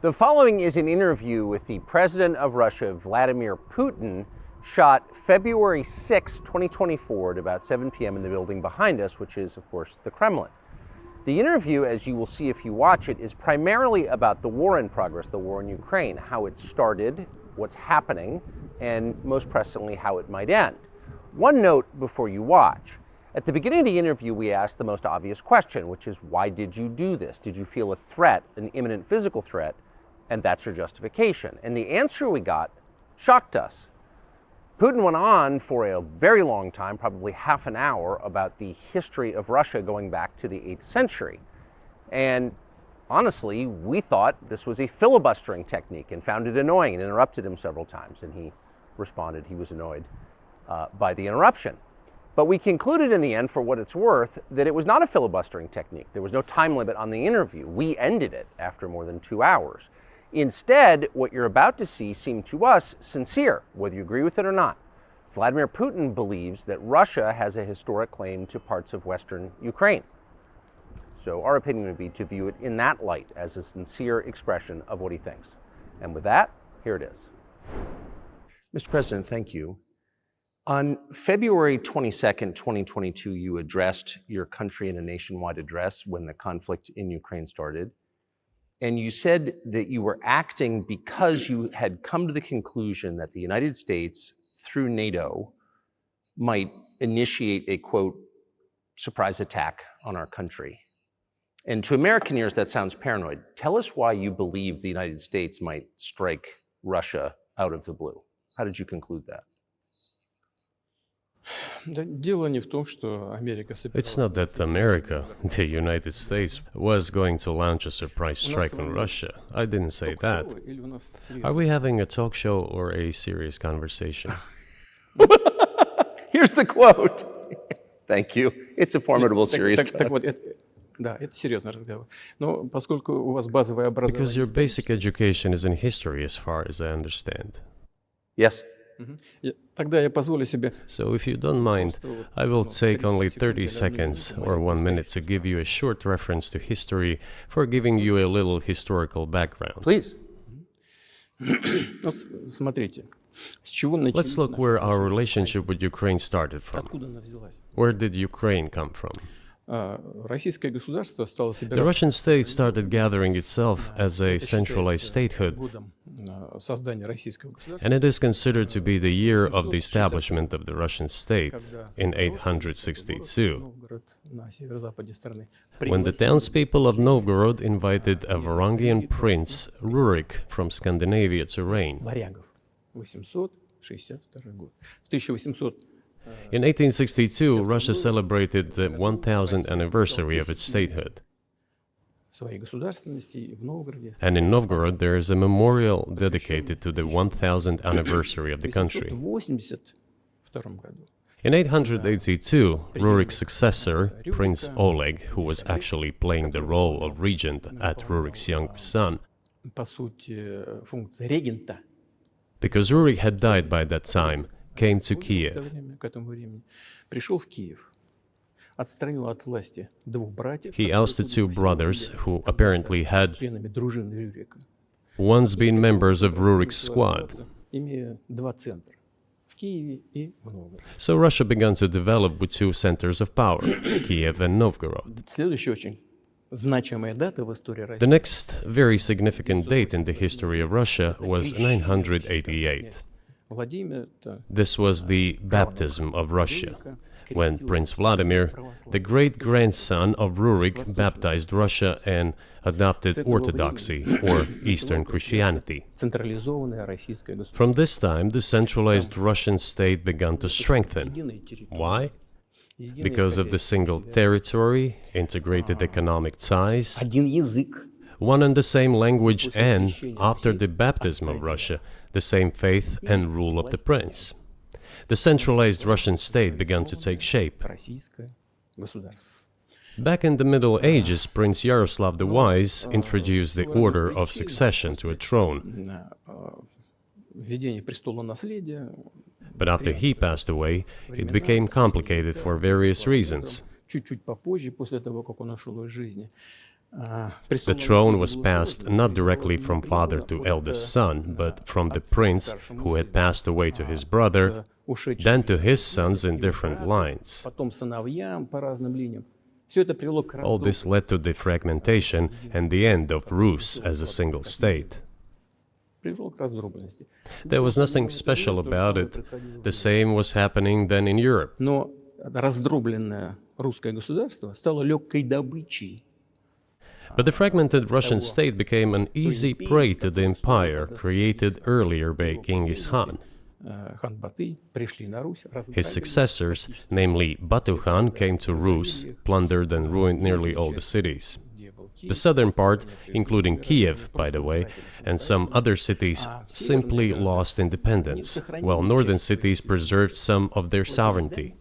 The following is an interview with the President of Russia, Vladimir Putin, shot February 6, 2024 at about 7 p.m. in the building behind us, which is, of course, the Kremlin. The interview, as you will see if you watch it, is primarily about the war in progress, the war in Ukraine, how it started, what's happening, and most pressingly, how it might end. One note before you watch. At the beginning of the interview, we asked the most obvious question, which is, why did you do this? Did you feel a threat, an imminent physical threat? And that's your justification. And the answer we got shocked us. Putin went on for a very long time, probably half an hour, about the history of Russia going back to the 8th century. And honestly, we thought this was a filibustering technique and found it annoying and interrupted him several times. And he responded he was annoyed by the interruption. But we concluded in the end, for what it's worth, that it was not a filibustering technique. There was no time limit on the interview. We ended it after more than 2 hours. Instead, what you're about to see seemed to us sincere, whether you agree with it or not. Vladimir Putin believes that Russia has a historic claim to parts of Western Ukraine. So our opinion would be to view it in that light, as a sincere expression of what he thinks. And with that, here it is. Mr. President, thank you. On February 22nd, 2022, you addressed your country in a nationwide address when the conflict in Ukraine started. And you said that you were acting because you had come to the conclusion that the United States, through NATO, might initiate a, quote, surprise attack on our country. And to American ears, that sounds paranoid. Tell us why you believe the United States might strike Russia out of the blue. How did you conclude that? It's not that America, the United States, was going to launch a surprise strike on Russia. I didn't say that. Are we having a talk show or a serious conversation? Here's the quote. Thank you. It's a formidable, serious talk. Because your basic education is in history, as far as I understand. Yes. So if you don't mind, I will take only 30 seconds or 1 minute to give you a short reference to history for giving you a little historical background. Please. Let's look where our relationship with Ukraine started from. Where did Ukraine come from? The Russian state started gathering itself as a centralized statehood, and it is considered to be the year of the establishment of the Russian state in 862, when the townspeople of Novgorod invited a Varangian prince, Rurik, from Scandinavia to reign. In 1862, Russia celebrated the 1000th anniversary of its statehood. And in Novgorod, there is a memorial dedicated to the 1000th anniversary of the country. In 882, Rurik's successor, Prince Oleg, who was actually playing the role of regent at Rurik's young son, because Rurik had died by that time, came to Kiev. He ousted two brothers who apparently had once been members of Rurik's squad. So Russia began to develop with two centers of power, Kiev and Novgorod. The next very significant date in the history of Russia was 988. This was the baptism of Russia, when Prince Vladimir, the great-grandson of Rurik, baptized Russia and adopted Orthodoxy, or Eastern Christianity. From this time, the centralized Russian state began to strengthen. Why? Because of the single territory, integrated economic ties, one and the same language, and, after the baptism of Russia, the same faith and rule of the prince. The centralized Russian state began to take shape. Back in the Middle Ages, Prince Yaroslav the Wise introduced the order of succession to a throne. But after he passed away, it became complicated for various reasons. The throne was passed not directly from father to eldest son, but from the prince who had passed away to his brother, then to his sons in different lines. All this led to the fragmentation and the end of Rus as a single state. There was nothing special about it. The same was happening then in Europe. But the fragmented Russian state became an easy prey to the empire created earlier by Genghis Khan. His successors, namely Batu Khan, came to Rus, plundered and ruined nearly all the cities. The southern part, including Kiev, by the way, and some other cities, simply lost independence, while northern cities preserved some of their sovereignty.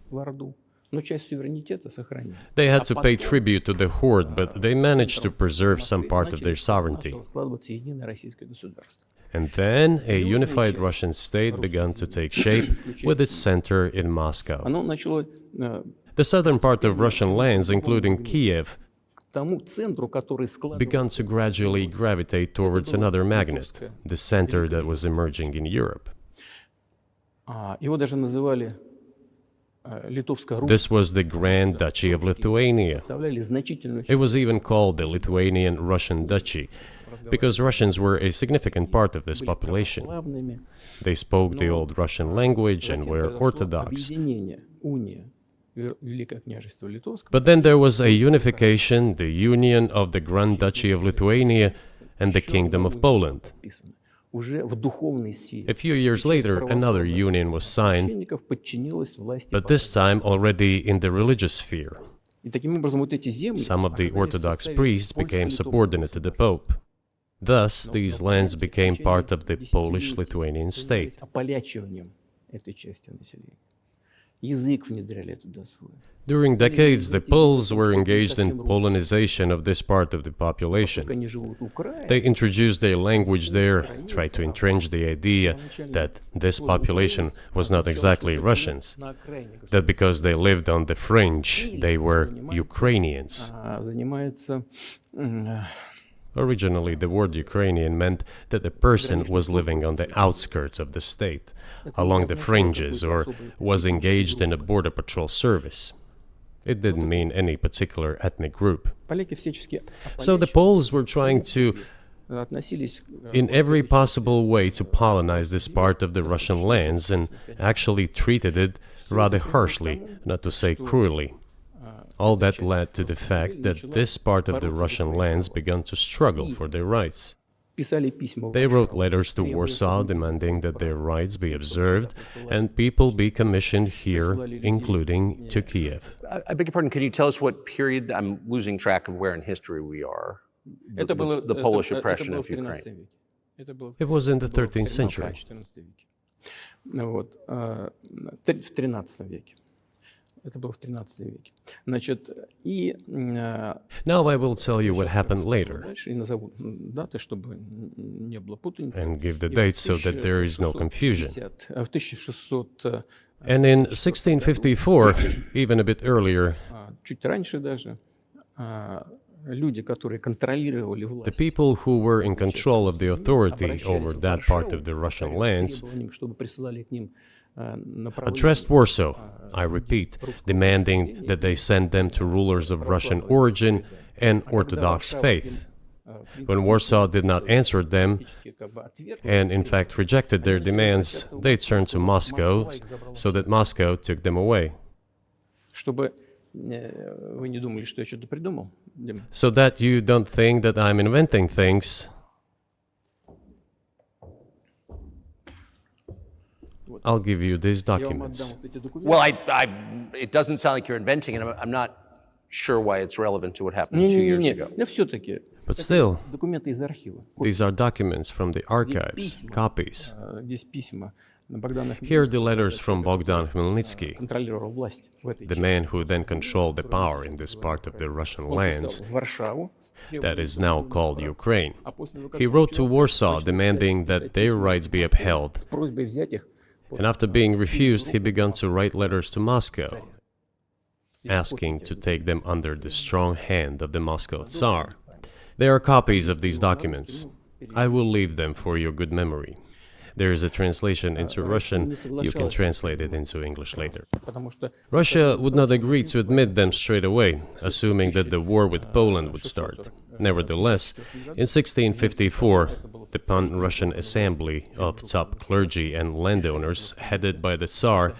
They had to pay tribute to the horde, but they managed to preserve some part of their sovereignty. And then a unified Russian state began to take shape with its center in Moscow. The southern part of Russian lands, including Kiev, began to gradually gravitate towards another magnet, the center that was emerging in Europe. This was the Grand Duchy of Lithuania. It was even called the Lithuanian-Russian Duchy, because Russians were a significant part of this population. They spoke the old Russian language and were Orthodox. But then there was a unification, the union of the Grand Duchy of Lithuania and the Kingdom of Poland. A few years later, another union was signed, but this time already in the religious sphere. Some of the Orthodox priests became subordinate to the Pope. Thus, these lands became part of the Polish-Lithuanian state. During decades, the Poles were engaged in Polonization of this part of the population. They introduced their language there, tried to entrench the idea that this population was not exactly Russians, that because they lived on the fringe, they were Ukrainians. Originally, the word Ukrainian meant that a person was living on the outskirts of the state, along the fringes, or was engaged in a border patrol service. It didn't mean any particular ethnic group. So the Poles were trying to, in every possible way, to colonize this part of the Russian lands, and actually treated it rather harshly, not to say cruelly. All that led to the fact that this part of the Russian lands began to struggle for their rights. They wrote letters to Warsaw demanding that their rights be observed and people be commissioned here, including to Kiev. I beg your pardon, can you tell us what period? I'm losing track of where in history we are. The Polish oppression of Ukraine. It was in the 13th century. Now I will tell you what happened later and give the dates so that there is no confusion. And in 1654, even a bit earlier, the people who were in control of the authority over that part of the Russian lands addressed Warsaw, I repeat, demanding that they send them to rulers of Russian origin and Orthodox faith. When Warsaw did not answer them, and in fact rejected their demands, they turned to Moscow, so that Moscow took them away. So that you don't think that I'm inventing things, I'll give you these documents. Well, it doesn't sound like you're inventing it. I'm not sure why it's relevant to what happened 2 years ago. But still, these are documents from the archives, copies. Here are the letters from Bogdan Khmelnytsky, the man who then controlled the power in this part of the Russian lands that is now called Ukraine. He wrote to Warsaw demanding that their rights be upheld. And after being refused, he began to write letters to Moscow, asking to take them under the strong hand of the Moscow Tsar. There are copies of these documents. I will leave them for your good memory. There is a translation into Russian. You can translate it into English later. Russia would not agree to admit them straight away, assuming that the war with Poland would start. Nevertheless, in 1654, the Pan-Russian Assembly of top clergy and landowners, headed by the Tsar,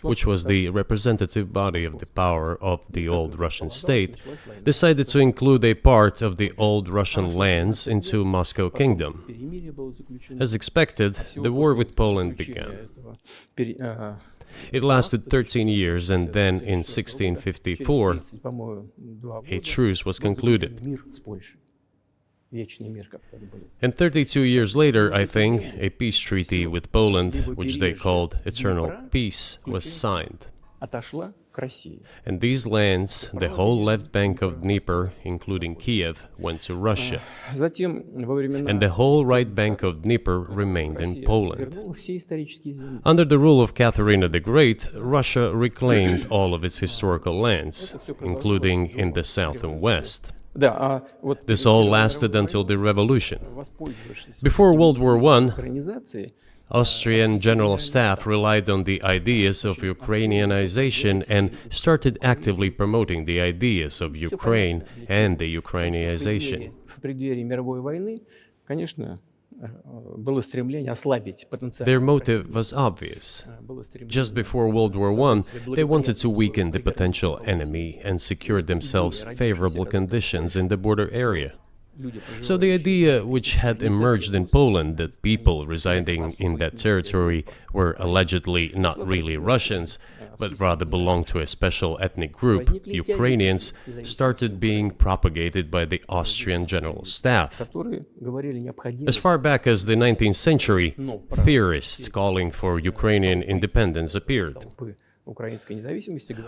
which was the representative body of the power of the old Russian state, decided to include a part of the old Russian lands into Moscow Kingdom. As expected, the war with Poland began. It lasted 13 years, and then in 1654, a truce was concluded. And 32 years later, I think, a peace treaty with Poland, which they called Eternal Peace, was signed. And these lands, the whole left bank of Dnieper, including Kiev, went to Russia. And the whole right bank of Dnieper remained in Poland. Under the rule of Catherine the Great, Russia reclaimed all of its historical lands, including in the south and west. This all lasted until the revolution. Before World War I, Austrian General Staff relied on the ideas of Ukrainianization and started actively promoting the ideas of Ukraine and the Ukrainianization. Their motive was obvious. Just before World War I, they wanted to weaken the potential enemy and secure themselves favorable conditions in the border area. So the idea which had emerged in Poland that people residing in that territory were allegedly not really Russians, but rather belonged to a special ethnic group, Ukrainians, started being propagated by the Austrian General Staff. As far back as the 19th century, theorists calling for Ukrainian independence appeared.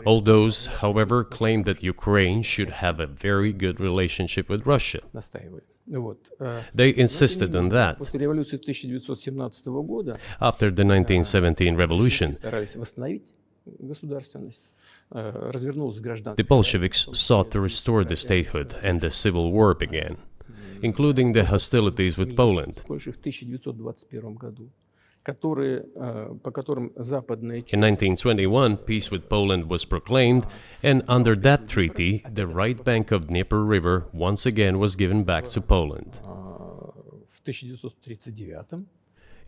All those, however, claimed that Ukraine should have a very good relationship with Russia. They insisted on that. After the 1917 revolution, the Bolsheviks sought to restore the statehood, and the civil war began, including the hostilities with Poland. In 1921, peace with Poland was proclaimed, and under that treaty, the right bank of Dnieper River once again was given back to Poland.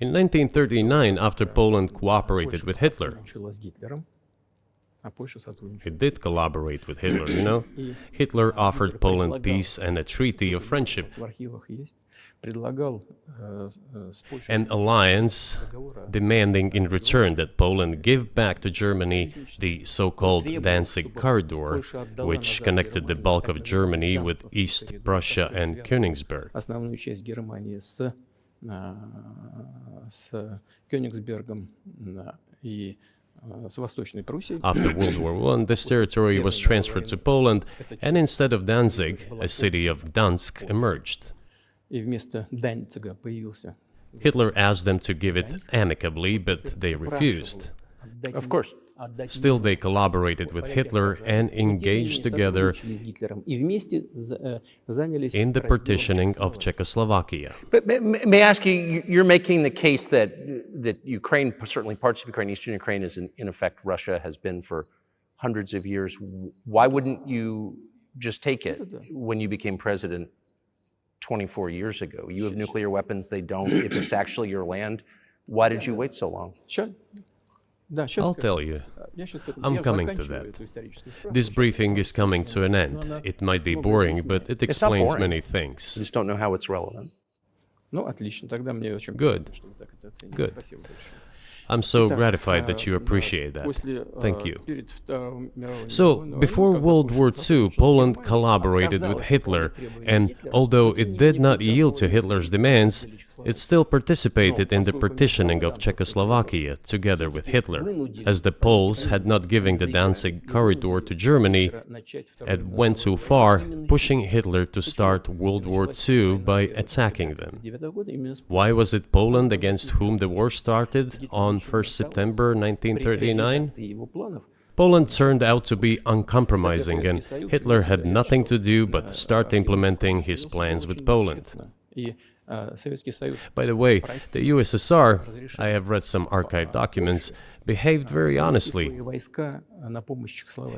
In 1939, after Poland cooperated with Hitler, it did collaborate with Hitler, you know? Hitler offered Poland peace and a treaty of friendship. An alliance demanding in return that Poland give back to Germany the so-called Danzig corridor, which connected the bulk of Germany with East Prussia and Königsberg. After World War I, this territory was transferred to Poland, and instead of Danzig, a city of Gdansk emerged. Hitler asked them to give it amicably, but they refused. Of course. Still, they collaborated with Hitler and engaged together in the partitioning of Czechoslovakia. But may I ask you, you're making the case that Ukraine, certainly parts of Ukraine, Eastern Ukraine, is in effect Russia, has been for hundreds of years. Why wouldn't you just take it when you became president 24 years ago? You have nuclear weapons, they don't. If it's actually your land, why did you wait so long? Sure. I'll tell you. I'm coming to that. This briefing is coming to an end. It might be boring, but it explains many things. You just don't know how it's relevant. Good. Good. I'm so gratified that you appreciate that. Thank you. So, before World War II, Poland collaborated with Hitler, and although it did not yield to Hitler's demands, it still participated in the partitioning of Czechoslovakia together with Hitler, as the Poles had not given the Danzig corridor to Germany and went too far, pushing Hitler to start World War II by attacking them. Why was it Poland against whom the war started on 1st September 1939? Poland turned out to be uncompromising, and Hitler had nothing to do but start implementing his plans with Poland. By the way, the USSR, I have read some archive documents, behaved very honestly.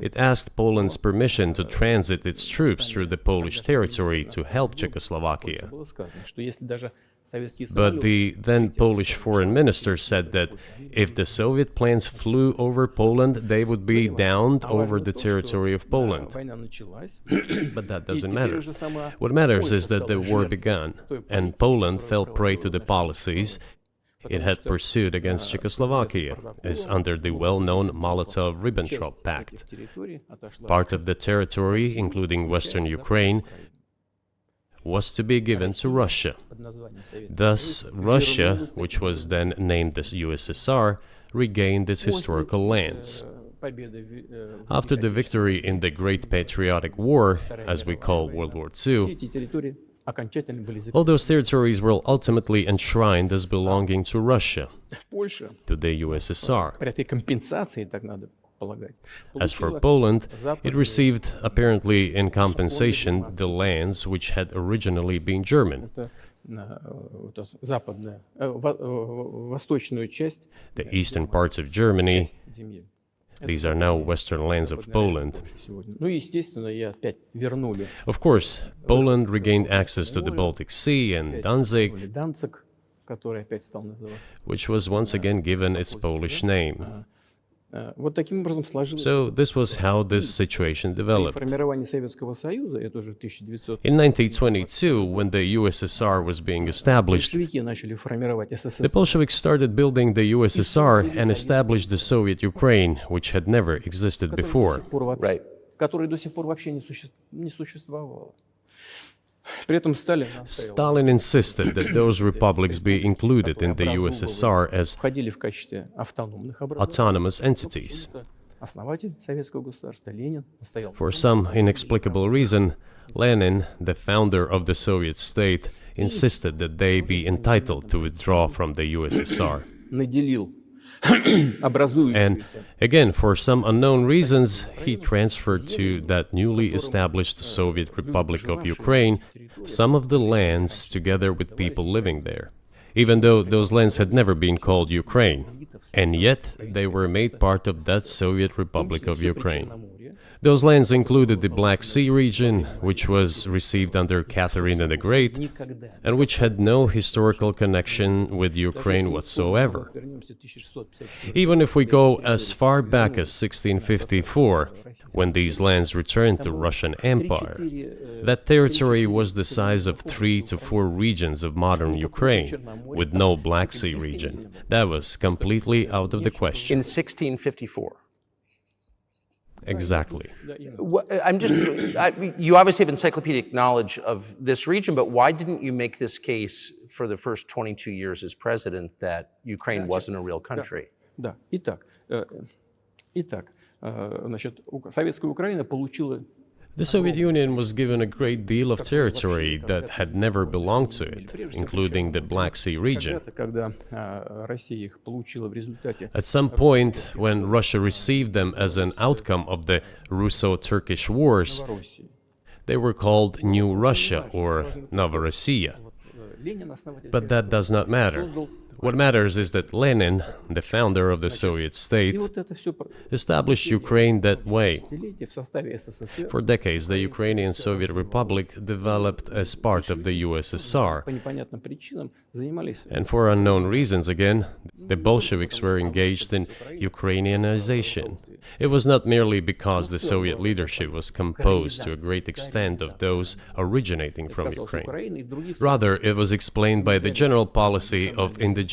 It asked Poland's permission to transit its troops through the Polish territory to help Czechoslovakia. But the then Polish foreign minister said that if the Soviet planes flew over Poland, they would be downed over the territory of Poland. But that doesn't matter. What matters is that the war began, and Poland fell prey to the policies it had pursued against Czechoslovakia, as under the well-known Molotov-Ribbentrop Pact. Part of the territory, including western Ukraine, was to be given to Russia. Thus, Russia, which was then named the USSR, regained its historical lands. After the victory in the Great Patriotic War, as we call World War II, all those territories were ultimately enshrined as belonging to Russia, to the USSR. As for Poland, it received, apparently in compensation, the lands which had originally been German. The eastern parts of Germany, these are now western lands of Poland. Of course, Poland regained access to the Baltic Sea and Danzig, which was once again given its Polish name. So this was how this situation developed. In 1922, when the USSR was being established, the Bolsheviks started building the USSR and established the Soviet Ukraine, which had never existed before. Right. Stalin insisted that those republics be included in the USSR as autonomous entities. For some inexplicable reason, Lenin, the founder of the Soviet state, insisted that they be entitled to withdraw from the USSR. And again, for some unknown reasons, he transferred to that newly established Soviet Republic of Ukraine some of the lands together with people living there, even though those lands had never been called Ukraine, and yet they were made part of that Soviet Republic of Ukraine. Those lands included the Black Sea region, which was received under Catherine the Great, and which had no historical connection with Ukraine whatsoever. Even if we go as far back as 1654, when these lands returned to Russian Empire, that territory was the size of 3 to 4 regions of modern Ukraine, with no Black Sea region. That was completely out of the question. In 1654. Exactly. You obviously have encyclopedic knowledge of this region, but why didn't you make this case for the first 22 years as president that Ukraine wasn't a real country? The Soviet Union was given a great deal of territory that had never belonged to it, including the Black Sea region. At some point, when Russia received them as an outcome of the Russo-Turkish Wars, they were called New Russia or Novorossiya. But that does not matter. What matters is that Lenin, the founder of the Soviet state, established Ukraine that way. For decades, the Ukrainian Soviet Republic developed as part of the USSR. And for unknown reasons, again, the Bolsheviks were engaged in Ukrainianization. It was not merely because the Soviet leadership was composed to a great extent of those originating from Ukraine. Rather, it was explained by the general policy of indigenization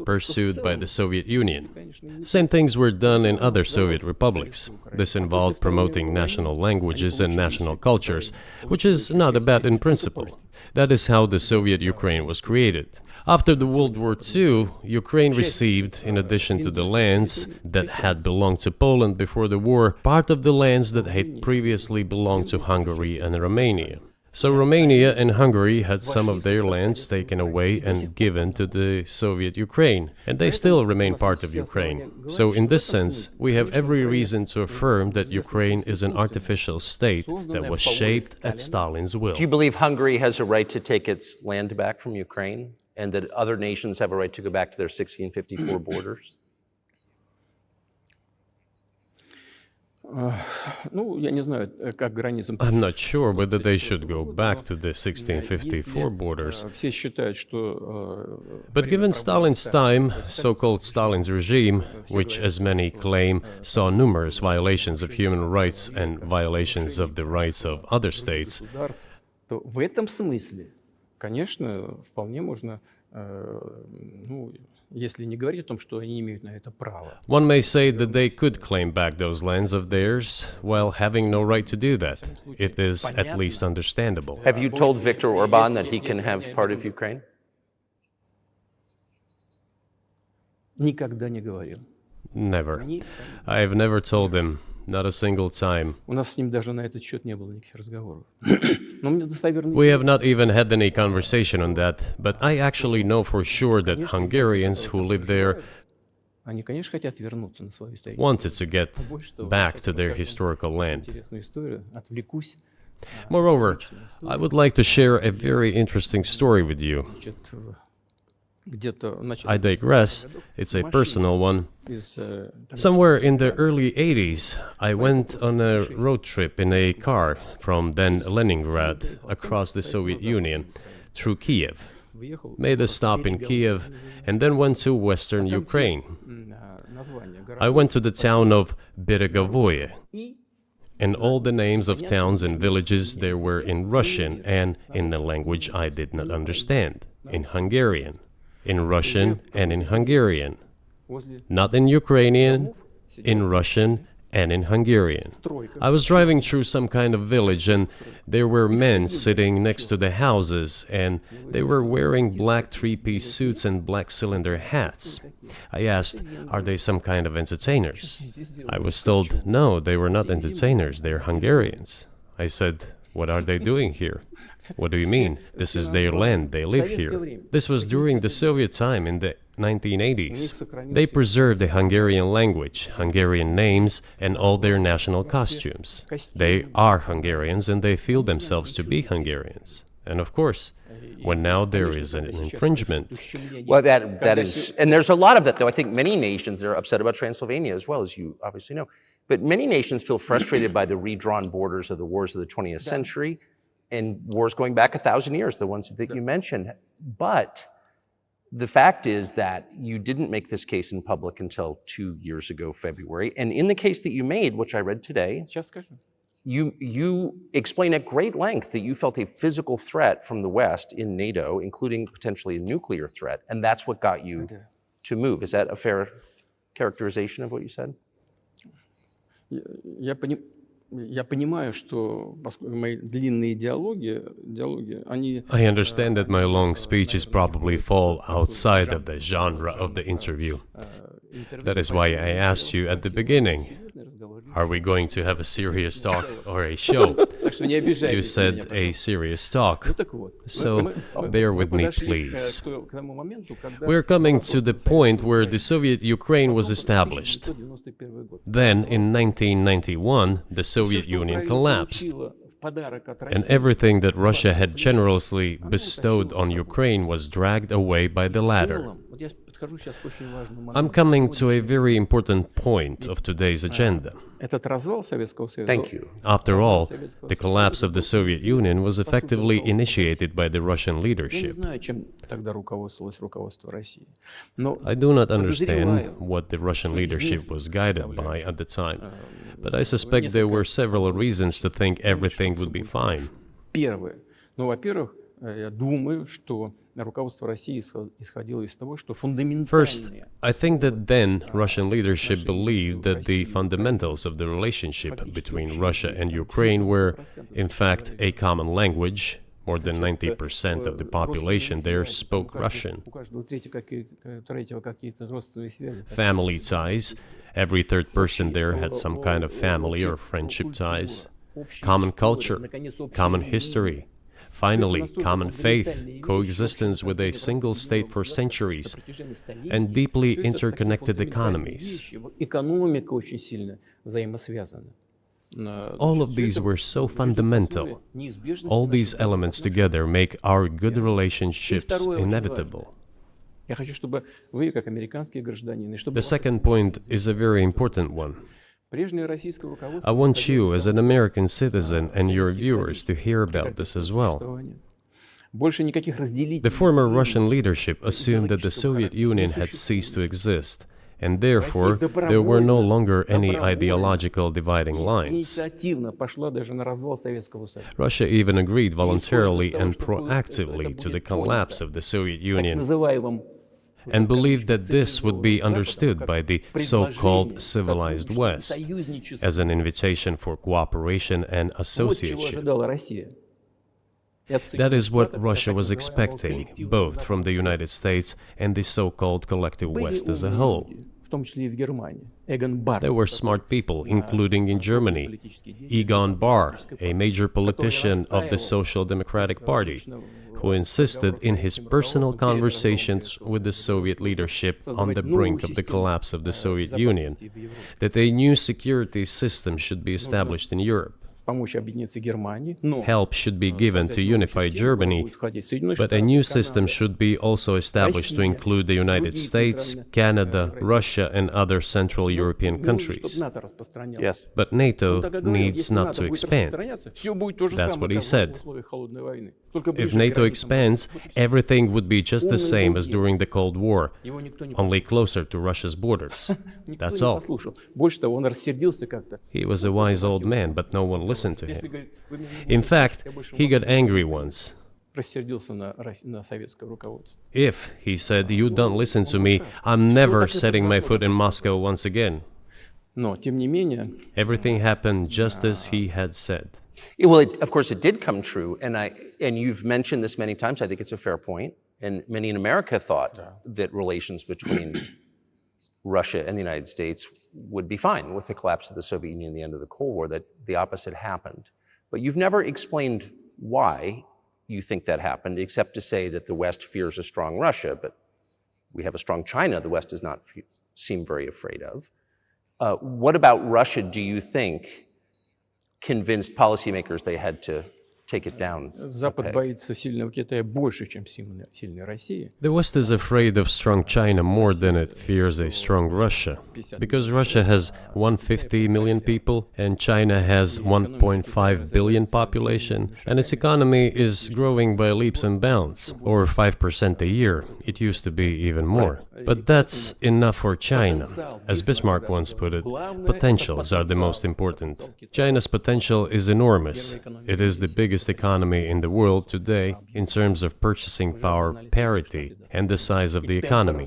pursued by the Soviet Union. Same things were done in other Soviet republics. This involved promoting national languages and national cultures, which is not bad in principle. That is how the Soviet Ukraine was created. After the World War II, Ukraine received, in addition to the lands that had belonged to Poland before the war, part of the lands that had previously belonged to Hungary and Romania. So Romania and Hungary had some of their lands taken away and given to the Soviet Ukraine, and they still remain part of Ukraine. So in this sense, we have every reason to affirm that Ukraine is an artificial state that was shaped at Stalin's will. Do you believe Hungary has a right to take its land back from Ukraine and that other nations have a right to go back to their 1654 borders? I'm not sure whether they should go back to the 1654 borders. But given Stalin's time, so-called Stalin's regime, which, as many claim, saw numerous violations of human rights and violations of the rights of other states, в этом смысле, конечно, вполне можно, если не говорить о том, что они имеют на это право. One may say that they could claim back those lands of theirs while having no right to do that. It is at least understandable. Have you told Viktor Orban that he can have part of Ukraine? Никогда не говорил. Never. I have never told him, not a single time. У нас с ним даже на этот счет не было никаких разговоров. Но мне достоверно... We have not even had any conversation on that, but I actually know for sure that Hungarians who live there Они, конечно, хотят вернуться на свою историю. wanted to get back to their historical land. Интересную историю, отвлекусь. Moreover, I would like to share a very interesting story with you. Значит, где-то в начале I digress, it's a personal one. из Somewhere in the early 80s, I went on a road trip in a car from then Leningrad across the Soviet Union through Kiev, въехал made a stop in Kiev, and then went to western Ukraine. название I went to the town of Beregovoye, и and all the names of towns and villages there were in Russian and in a language I did not understand, in Hungarian, in Russian and in Hungarian, возле not in Ukrainian, in Russian and in Hungarian. I was driving through some kind of village and there were men sitting next to the houses and they were wearing black three-piece suits and black cylinder hats. I asked, are they some kind of entertainers? I was told, no, they were not entertainers, they're Hungarians. I said, what are they doing here? What do you mean? This is their land, they live here. This was during the Soviet time in the 1980s. They preserved the Hungarian language, Hungarian names, and all their national costumes. They are Hungarians and they feel themselves to be Hungarians. And of course, when now there is an infringement. Well, that is, and there's a lot of that, though. I think many nations are upset about Transylvania as well, as you obviously know. But many nations feel frustrated by the redrawn borders of the wars of the 20th century and wars going back 1,000 years, the ones that you mentioned. But the fact is that you didn't make this case in public until 2 years ago, February. And in the case that you made, which I read today, сейчас скажу. you explain at great length that you felt a physical threat from the West in NATO, including potentially a nuclear threat, and that's what got you to move. Is that a fair characterization of what you said? Я понимаю, что поскольку мои длинные диалоги, они... I understand that my long speeches probably fall outside of the genre of the interview. That is why I asked you at the beginning, are we going to have a serious talk or a show? You said a serious talk, so bear with me, please. We're coming to the point where the Soviet Ukraine was established. Then, in 1991, the Soviet Union collapsed, and everything that Russia had generously bestowed on Ukraine was dragged away by the latter. I'm coming to a very important point of today's agenda. Thank you. After all, the collapse of the Soviet Union was effectively initiated by the Russian leadership. I do not understand what the Russian leadership was guided by at the time, but I suspect there were several reasons to think everything would be fine. Первое. Ну, во-первых, я думаю, что руководство России исходило из того, что фундаментальные... First, I think that then Russian leadership believed that the fundamentals of the relationship between Russia and Ukraine were, in fact, a common language. More than 90% of the population there spoke Russian. У каждого третьего какие-то родственные связи. Family ties. Every third person there had some kind of family or friendship ties. Common culture, common history. Finally, common faith, coexistence with a single state for centuries, and deeply interconnected economies. All of these were so fundamental. All these elements together make our good relationships inevitable. The second point is a very important one. I want you, as an American citizen, and your viewers to hear about this as well. The former Russian leadership assumed that the Soviet Union had ceased to exist, and therefore there were no longer any ideological dividing lines. Russia even agreed voluntarily and proactively to the collapse of the Soviet Union, and believed that this would be understood by the so-called civilized West as an invitation for cooperation and association. That is what Russia was expecting, both from the United States and the so-called collective West as a whole. There were smart people, including in Germany, Egon Bahr, a major politician of the Social Democratic Party, who insisted in his personal conversations with the Soviet leadership on the brink of the collapse of the Soviet Union that a new security system should be established in Europe. Help should be given to unify Germany, but a new system should be also established to include the United States, Canada, Russia, and other Central European countries. Yes. But NATO needs not to expand. That's what he said. If NATO expands, everything would be just the same as during the Cold War, only closer to Russia's borders. That's all. He was a wise old man, but no one listened to him. In fact, he got angry once. If, he said, you don't listen to me, I'm never setting my foot in Moscow once again. Everything happened just as he had said. Well, of course, it did come true, and you've mentioned this many times. I think it's a fair point, and many in America thought that relations between Russia and the United States would be fine with the collapse of the Soviet Union and the end of the Cold War, that the opposite happened. But you've never explained why you think that happened, except to say that the West fears a strong Russia, but we have a strong China the West does not seem very afraid of. What about Russia do you think convinced policymakers they had to take it down? The West is afraid of strong China more than it fears a strong Russia, because Russia has 150 million people and China has 1.5 billion population, and its economy is growing by leaps and bounds, or 5% a year. It used to be even more. But that's enough for China. As Bismarck once put it, potentials are the most important. China's potential is enormous. It is the biggest economy in the world today in terms of purchasing power parity and the size of the economy.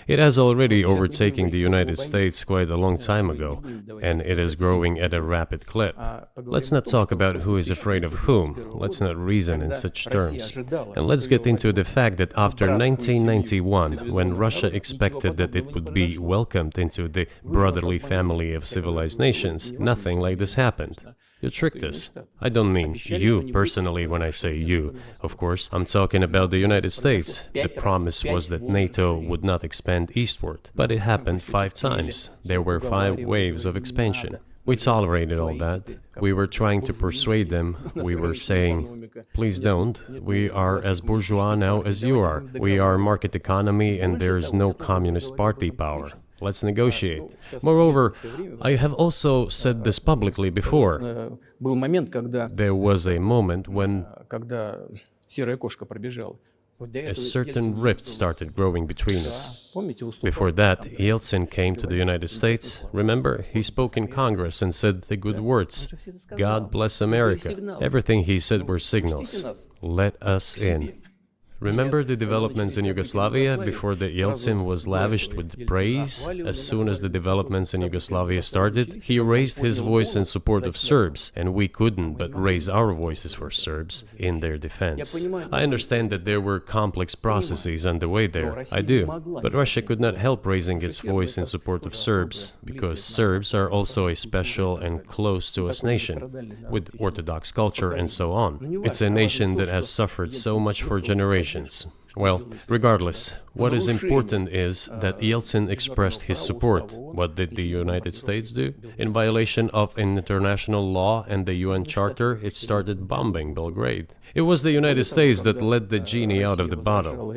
It has already overtaken the United States quite a long time ago, and it is growing at a rapid clip. Let's not talk about who is afraid of whom. Let's not reason in such terms. And let's get into the fact that after 1991, when Russia expected that it would be welcomed into the brotherly family of civilized nations, nothing like this happened. You tricked us. I don't mean you personally when I say you. Of course, I'm talking about the United States. The promise was that NATO would not expand eastward, but it happened 5 times. There were 5 waves of expansion. We tolerated all that. We were trying to persuade them. We were saying, please don't. We are as bourgeois now as you are. We are market economy and there is no communist party power. Let's negotiate. Moreover, I have also said this publicly before. There was a moment when a certain rift started growing between us. Before that, Yeltsin came to the United States. Remember, he spoke in Congress and said the good words. God bless America. Everything he said were signals. Let us in. Remember the developments in Yugoslavia before the Yeltsin was lavished with praise? As soon as the developments in Yugoslavia started, he raised his voice in support of Serbs, and we couldn't but raise our voices for Serbs in their defense. I understand that there were complex processes underway there, I do, but Russia could not help raising its voice in support of Serbs, because Serbs are also a special and close to us nation, with Orthodox culture and so on. It's a nation that has suffered so much for generations. Well, regardless, what is important is that Yeltsin expressed his support. What did the United States do? In violation of international law and the UN Charter, it started bombing Belgrade. It was the United States that let the genie out of the bottle.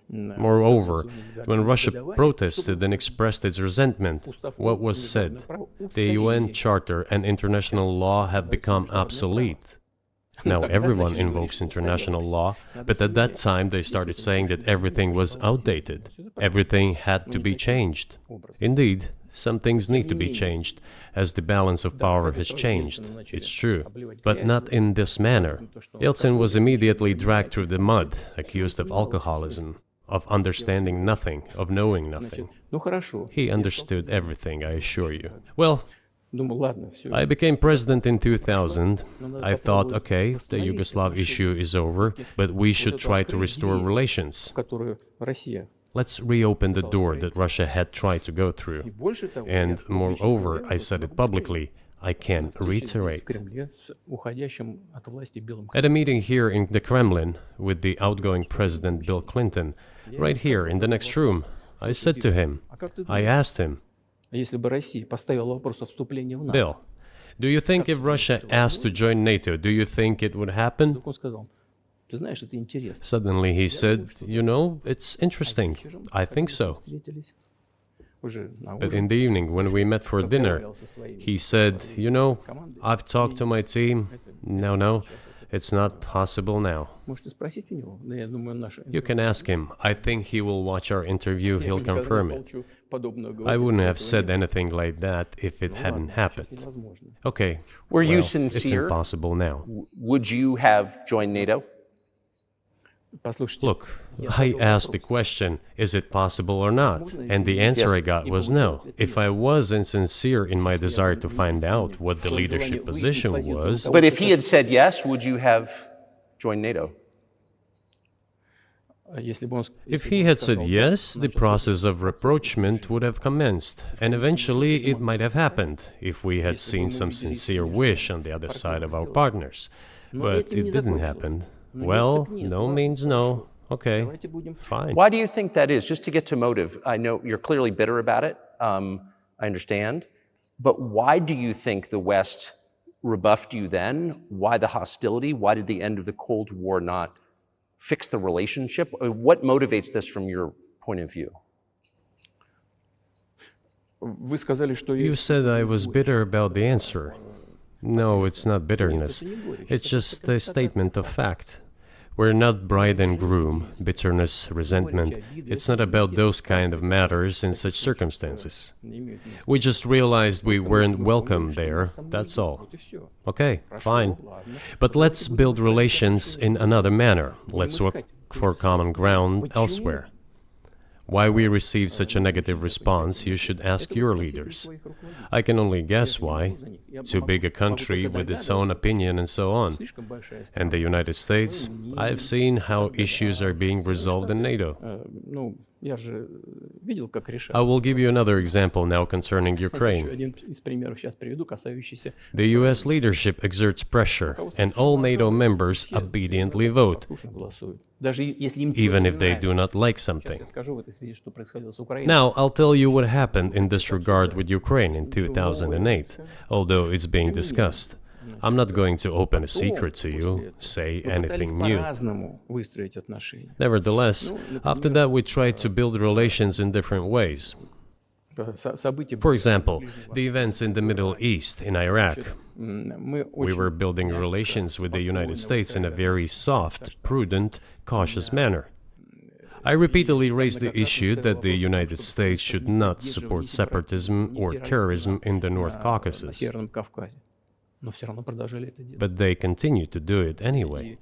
Moreover, when Russia protested and expressed its resentment, what was said? The UN Charter and international law have become obsolete. Now everyone invokes international law, but at that time they started saying that everything was outdated. Everything had to be changed. Indeed, some things need to be changed, as the balance of power has changed. It's true, but not in this manner. Yeltsin was immediately dragged through the mud, accused of alcoholism, of understanding nothing, of knowing nothing. He understood everything, I assure you. Well, I became president in 2000. I thought, okay, the Yugoslav issue is over, but we should try to restore relations. Let's reopen the door that Russia had tried to go through. And moreover, I said it publicly, I can reiterate. At a meeting here in the Kremlin with the outgoing President Bill Clinton, right here in the next room, I said to him, I asked him, Bill, do you think if Russia asked to join NATO, do you think it would happen? Suddenly he said, you know, it's interesting. I think so. But in the evening, when we met for dinner, he said, you know, I've talked to my team. No, it's not possible now. You can ask him. I think he will watch our interview. He'll confirm it. I wouldn't have said anything like that if it hadn't happened. Okay. Were you sincere? It's impossible now. Would you have joined NATO? Look, I asked the question, is it possible or not? And the answer I got was no. If I was insincere in my desire to find out what the leadership position was... But if he had said yes, would you have joined NATO? If he had said yes, the process of rapprochement would have commenced, and eventually it might have happened, if we had seen some sincere wish on the other side of our partners. But it didn't happen. Well, no means no. Okay, fine. Why do you think that is? Just to get to motive, I know you're clearly bitter about it, I understand, but why do you think the West rebuffed you then? Why the hostility? Why did the end of the Cold War not fix the relationship? What motivates this from your point of view? You said I was bitter about the answer. No, it's not bitterness. It's just a statement of fact. We're not bride and groom, bitterness, resentment. It's not about those kind of matters in such circumstances. We just realized we weren't welcome there, that's all. Okay, fine. But let's build relations in another manner. Let's look for common ground elsewhere. Why we received such a negative response, you should ask your leaders. I can only guess why. Too big a country with its own opinion and so on. And the United States, I have seen how issues are being resolved in NATO. I will give you another example now concerning Ukraine. The US leadership exerts pressure, and all NATO members obediently vote, even if they do not like something. Now, I'll tell you what happened in this regard with Ukraine in 2008, although it's being discussed. I'm not going to open a secret to you, say anything new. Nevertheless, after that we tried to build relations in different ways. For example, the events in the Middle East, in Iraq. We were building relations with the United States in a very soft, prudent, cautious manner. I repeatedly raised the issue that the United States should not support separatism or terrorism in the North Caucasus. But they continue to do it anyway.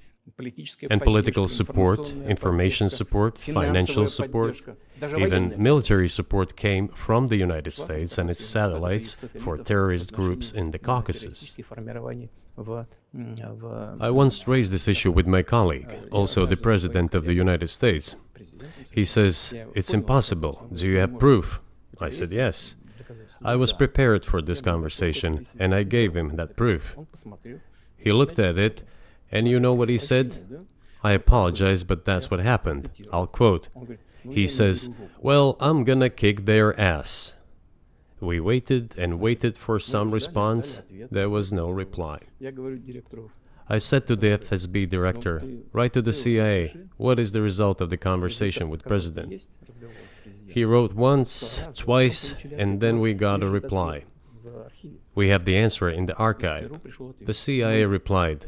and political support, information support, financial support, even military support came from the United States and its satellites for terrorist groups in the Caucasus. I once raised this issue with my colleague, also the President of the United States. He says, "It's impossible. Do you have proof?" I said, "Yes." I was prepared for this conversation, and I gave him that proof. He looked at it, and you know what he said? "I apologize, but that's what happened." I'll quote. He says, "Well, I'm gonna kick their ass." We waited and waited for some response. There was no reply. I said to the FSB director, "Write to the CIA, what is the result of the conversation with President?" He wrote once, twice, and then we got a reply. We have the answer in the archive. The CIA replied,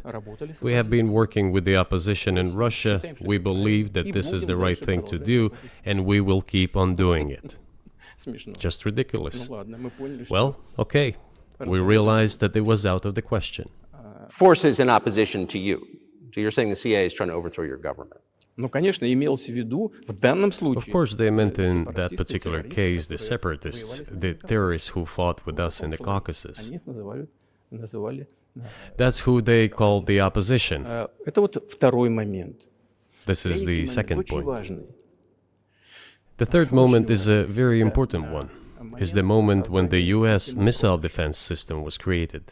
"We have been working with the opposition in Russia. We believe that this is the right thing to do, and we will keep on doing it." Just ridiculous. Well, okay. We realized that it was out of the question. Forces in opposition to you. So you're saying the CIA is trying to overthrow your government? Ну, конечно, имелось в виду в данном случае. Of course, they meant in that particular case the separatists, the terrorists who fought with us in the Caucasus. Они их называли. That's who they called the opposition. Это вот второй момент. This is the second Очень point. важный. The third moment is a very important one. Is the moment when the US missile defense system was created.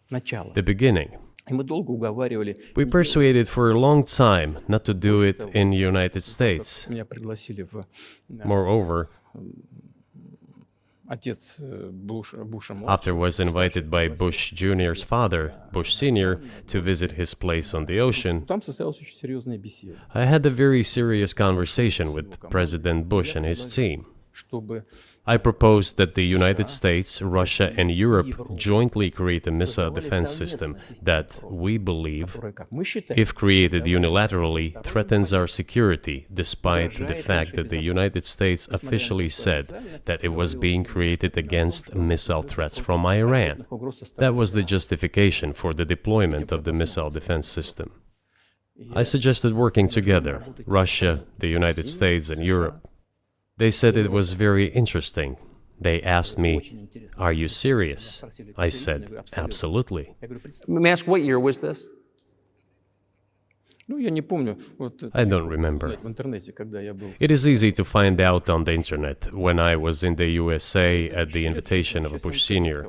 Начало. The beginning. И мы долго уговаривали. We persuaded for a long time not to do it in the United States. Меня пригласили в Moreover, отец Буша. after was invited by Bush Jr.'s father, Bush Sr., to visit his place on the ocean, Там состоялась очень серьезная беседа, I had a very serious conversation with President Bush and his team. чтобы I proposed that the United States, Russia, and Europe jointly create a missile defense system that, we believe, как мы считаем, if created unilaterally, threatens our security, despite the fact that the United States officially said that it was being created against missile threats from Iran. That was the justification for the deployment of the missile defense system. I suggested working together, Russia, the United States, and Europe. They said it was very interesting. They asked me, "Are you serious?" I said, "Absolutely." Let me ask, what year was this? ну, я не помню, вот I don't remember. в интернете, когда я был. It is easy to find out on the internet when I was in the USA at the invitation of Bush Sr.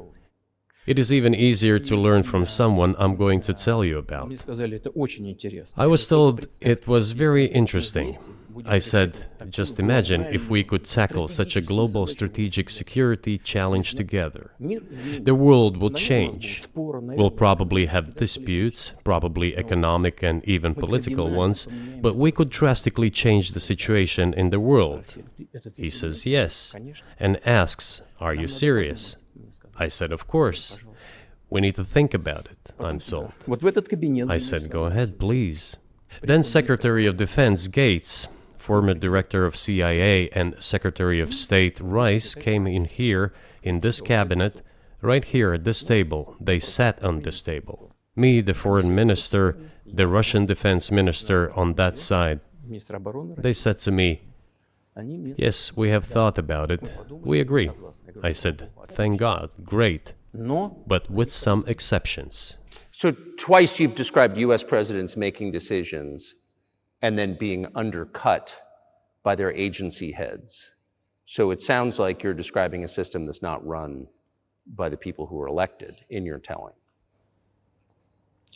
It is even easier to learn from someone I'm going to tell you about. Мне сказали, это очень интересно. I was told it was very interesting. I said, just imagine if we could tackle such a global strategic security challenge together. The world will change. We'll probably have disputes, probably economic and even political ones, but we could drastically change the situation in the world. He says yes, and asks, "Are you serious?" I said, "Of course. We need to think about it," I'm told. Вот в этот кабинет. I said, "Go ahead, please." Then Secretary of Defense Gates, former director of CIA, and Secretary of State Rice came in here, in this cabinet, right here at this table. They sat on this table. Me, the foreign minister, the Russian defense minister on that side. Министр обороны. They said to me, Они мне "Yes, we have thought about it. We agree." I said, "Thank God, great, Но but with some exceptions." So twice you've described U.S. presidents making decisions and then being undercut by their agency heads. So it sounds like you're describing a system that's not run by the people who were elected in your telling.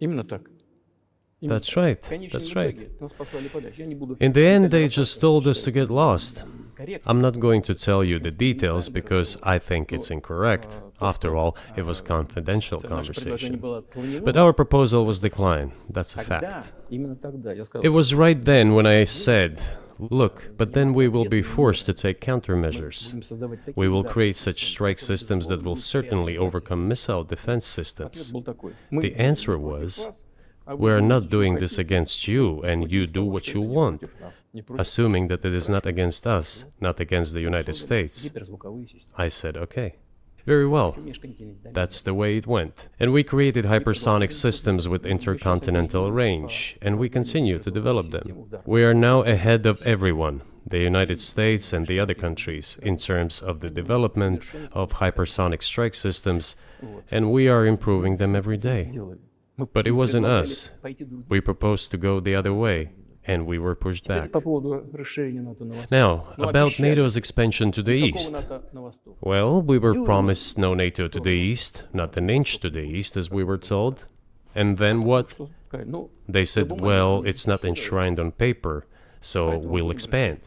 именно так. That's right, В конечном that's right. итоге нас послали подальше. Я не буду. In the end, they just told us to get lost. I'm not going to tell you the details because I think it's incorrect. After all, it was confidential Наше предложение conversation. было отклонено. But our proposal was declined. That's a Да, fact. именно тогда я сказал. It was right then when I said, "Look, but then we will be forced to take countermeasures. Будем создавать такие We will удары. create such strike systems that will certainly overcome missile defense systems." Ответ был такой. Мы The answer was, "We're not doing this against you, and you do what you want," assuming that it is not against us, not against the United States. гиперзвуковые системы. I said, "Okay." Very well. That's the way it went. And we created hypersonic systems with intercontinental range, and we continue to develop them. We are now ahead of everyone, the United States and the other countries, in terms of the development of hypersonic strike systems, and we are improving them every day. But it wasn't us. We proposed to go the other way, and we were pushed back. Now, about NATO's expansion to the east. Well, we were promised no NATO to the east, not an inch to the east, as we were told. And then what? They said, well, it's not enshrined on paper, so we'll expand.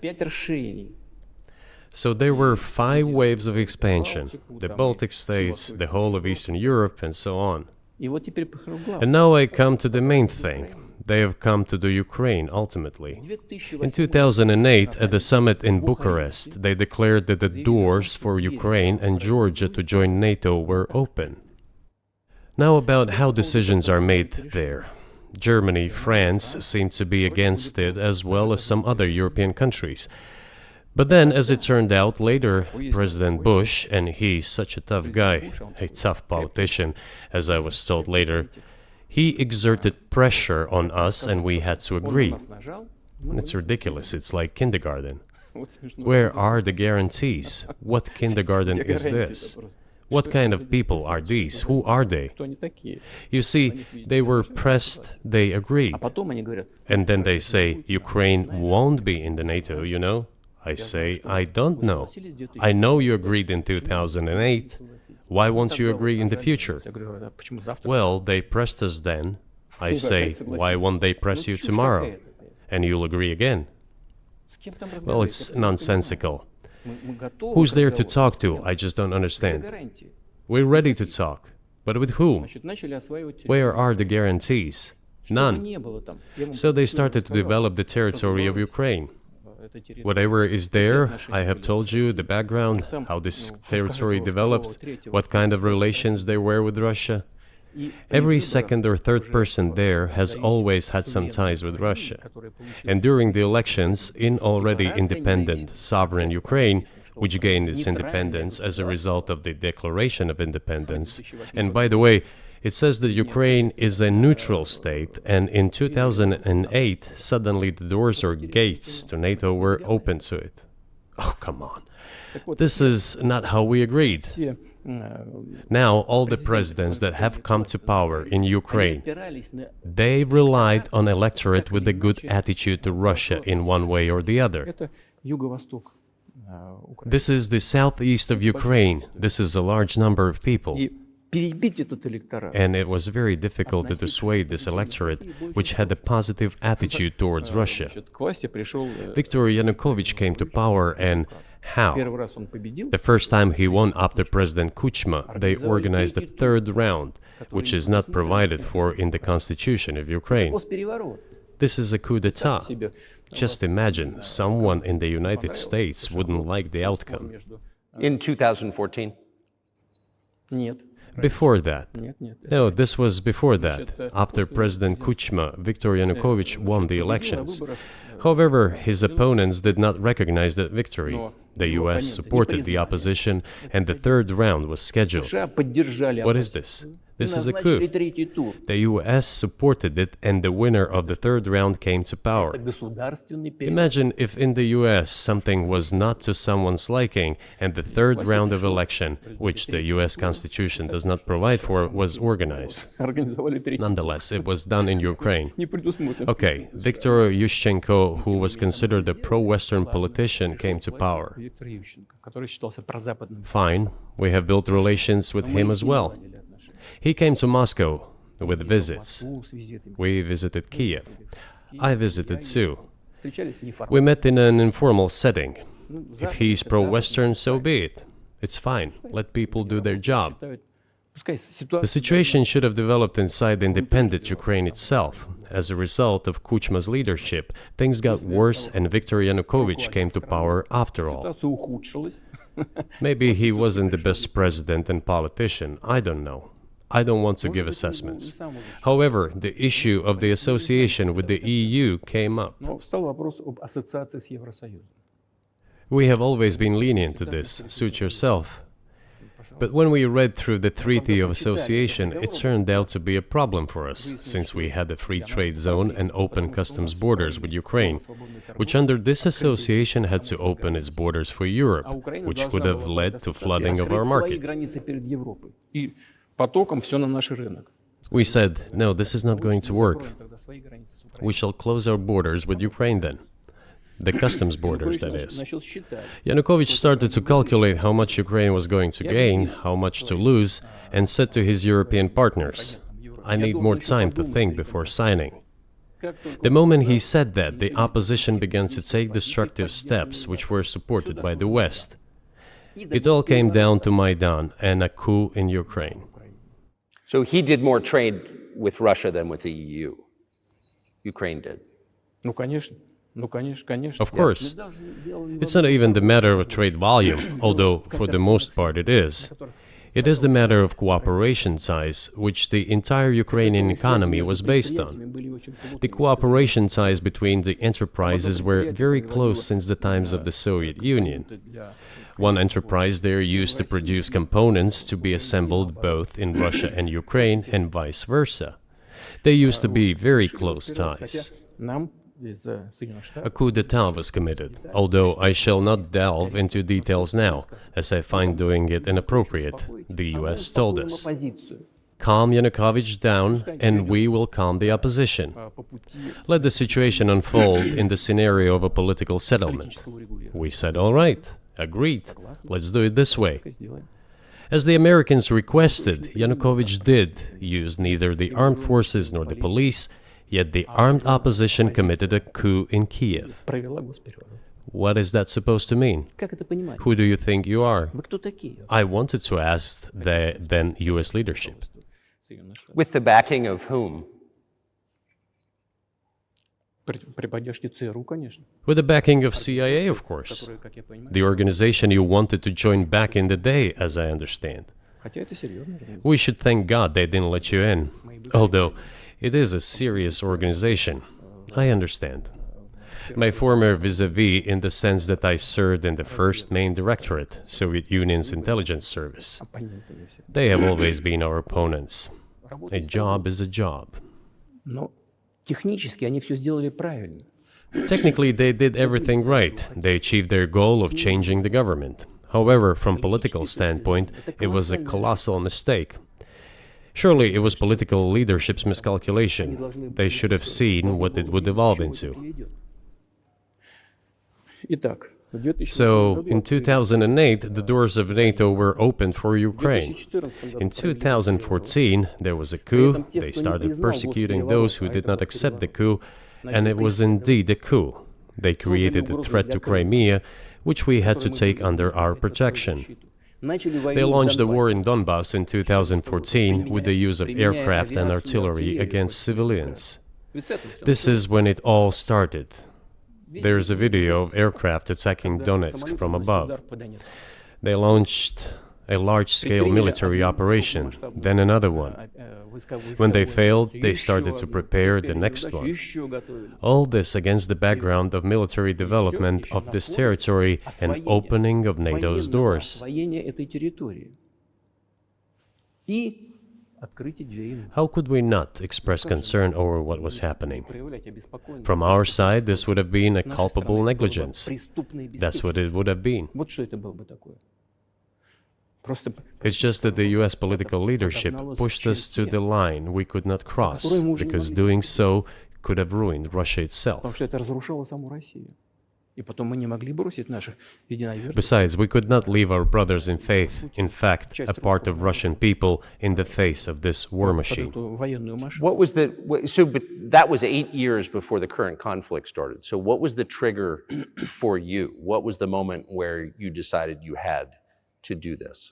So there were 5 waves of expansion, the Baltic states, the whole of Eastern Europe, and so on. And now I come to the main thing. They have come to the Ukraine, ultimately. In 2008, at the summit in Bucharest, they declared that the doors for Ukraine and Georgia to join NATO were open. Now about how decisions are made there. Germany, France seem to be against it, as well as some other European countries. But then, as it turned out later, President Bush, and he's such a tough guy, a tough politician, as I was told later, he exerted pressure on us and we had to agree. It's ridiculous, it's like kindergarten. Where are the guarantees? What kindergarten is this? What kind of people are these? Who are they? You see, they were pressed, they agreed. And then they say, Ukraine won't be in the NATO, you know? I say, I don't know. I know you agreed in 2008. Why won't you agree in the future? Well, they pressed us then. I say, why won't they press you tomorrow? And you'll agree again. Well, it's nonsensical. Who's there to talk to? I just don't understand. We're ready to talk. But with whom? Where are the guarantees? None. So they started to develop the territory of Ukraine. Whatever is there, I have told you the background, how this territory developed, what kind of relations there were with Russia. Every second or third person there has always had some ties with Russia. And during the elections, in already independent, sovereign Ukraine, which gained its independence as a result of the Declaration of Independence, and by the way, it says that Ukraine is a neutral state, and in 2008, suddenly the doors or gates to NATO were open to it. Oh, come on. This is not how we agreed. Now, all the presidents that have come to power in Ukraine, they relied on electorate with a good attitude to Russia in one way or the other. This is the southeast of Ukraine. This is a large number of people. And it was very difficult to dissuade this electorate, which had a positive attitude towards Russia. Viktor Yanukovych came to power, and how? The first time he won after President Kuchma, they organized a third round, which is not provided for in the constitution of Ukraine. This is a coup d'etat. Just imagine, someone in the United States wouldn't like the outcome. In 2014? Before that. No, this was before that. After President Kuchma, Viktor Yanukovych won the elections. However, his opponents did not recognize that victory. The US supported the opposition, and the third round was scheduled. What is this? This is a coup. The US supported it, and the winner of the third round came to power. Imagine if in the US something was not to someone's liking, and the third round of election, which the US Constitution does not provide for, was organized. Nonetheless, it was done in Ukraine. Okay, Viktor Yushchenko, who was considered a pro-Western politician, came to power. Fine, we have built relations with him as well. He came to Moscow with visits. We visited Kiev. I visited too. We met in an informal setting. If he's pro-Western, so be it. It's fine. Let people do their job. The situation should have developed inside the independent Ukraine itself. As a result of Kuchma's leadership, things got worse and Viktor Yanukovych came to power after all. Maybe he wasn't the best president and politician, I don't know. I don't want to give assessments. However, the issue of the association with the EU came up. We have always been lenient to this. Suit yourself. But when we read through the Treaty of Association, it turned out to be a problem for us, since we had a free trade zone and open customs borders with Ukraine, which under this association had to open its borders for Europe, which would have led to flooding of our market. We said, no, this is not going to work. We shall close our borders with Ukraine then. The customs borders, that is. Yanukovych started to calculate how much Ukraine was going to gain, how much to lose, and said to his European partners, I need more time to think before signing. The moment he said that, the opposition began to take destructive steps which were supported by the West. It all came down to Maidan and a coup in Ukraine. So he did more trade with Russia than with the EU. Ukraine did. Of course. It's not even the matter of trade volume, although for the most part it is. It is the matter of cooperation ties, which the entire Ukrainian economy was based on. The cooperation ties between the enterprises were very close since the times of the Soviet Union. One enterprise there used to produce components to be assembled both in Russia and Ukraine and vice versa. They used to be very close ties. A coup d'etat was committed, although I shall not delve into details now, as I find doing it inappropriate, the US told us. Calm Yanukovych down, and we will calm the opposition. Let the situation unfold in the scenario of a political settlement. We said, all right, agreed, let's do it this way. As the Americans requested, Yanukovych did use neither the armed forces nor the police, yet the armed opposition committed a coup in Kiev. What is that supposed to mean? Who do you think you are? I wanted to ask the then US leadership. With the backing of whom? With the backing of CIA, of course. The organization you wanted to join back in the day, as I understand. We should thank God they didn't let you in. Although, it is a serious organization. I understand. My former vis-a-vis in the sense that I served in the first main directorate, Soviet Union's intelligence service. They have always been our opponents. A job is a job. Technically, they did everything right. They achieved their goal of changing the government. However, from political standpoint, it was a colossal mistake. Surely it was political leadership's miscalculation. They should have seen what it would evolve into. So, in 2008, the doors of NATO were opened for Ukraine. In 2014, there was a coup. They started persecuting those who did not accept the coup, and it was indeed a coup. They created a threat to Crimea, which we had to take under our protection. They launched the war in Donbass in 2014 with the use of aircraft and artillery against civilians. This is when it all started. There is a video of aircraft attacking Donetsk from above. They launched a large-scale military operation, then another one. When they failed, they started to prepare the next one. All this against the background of military development of this territory and opening of NATO's doors. How could we not express concern over what was happening? From our side, this would have been a culpable negligence. That's what it would have been. It's just that the US political leadership pushed us to the line we could not cross, because doing so could have ruined Russia itself. Besides, we could not leave our brothers in faith, in fact, a part of Russian people, in the face of this war machine. But that was 8 years before the current conflict started. So what was the trigger for you? What was the moment where you decided you had to do this?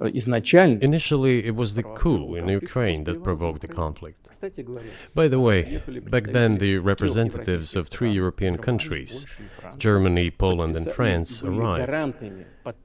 Initially, it was the coup in Ukraine that provoked the conflict. By the way, back then the representatives of 3 European countries, Germany, Poland and France, arrived.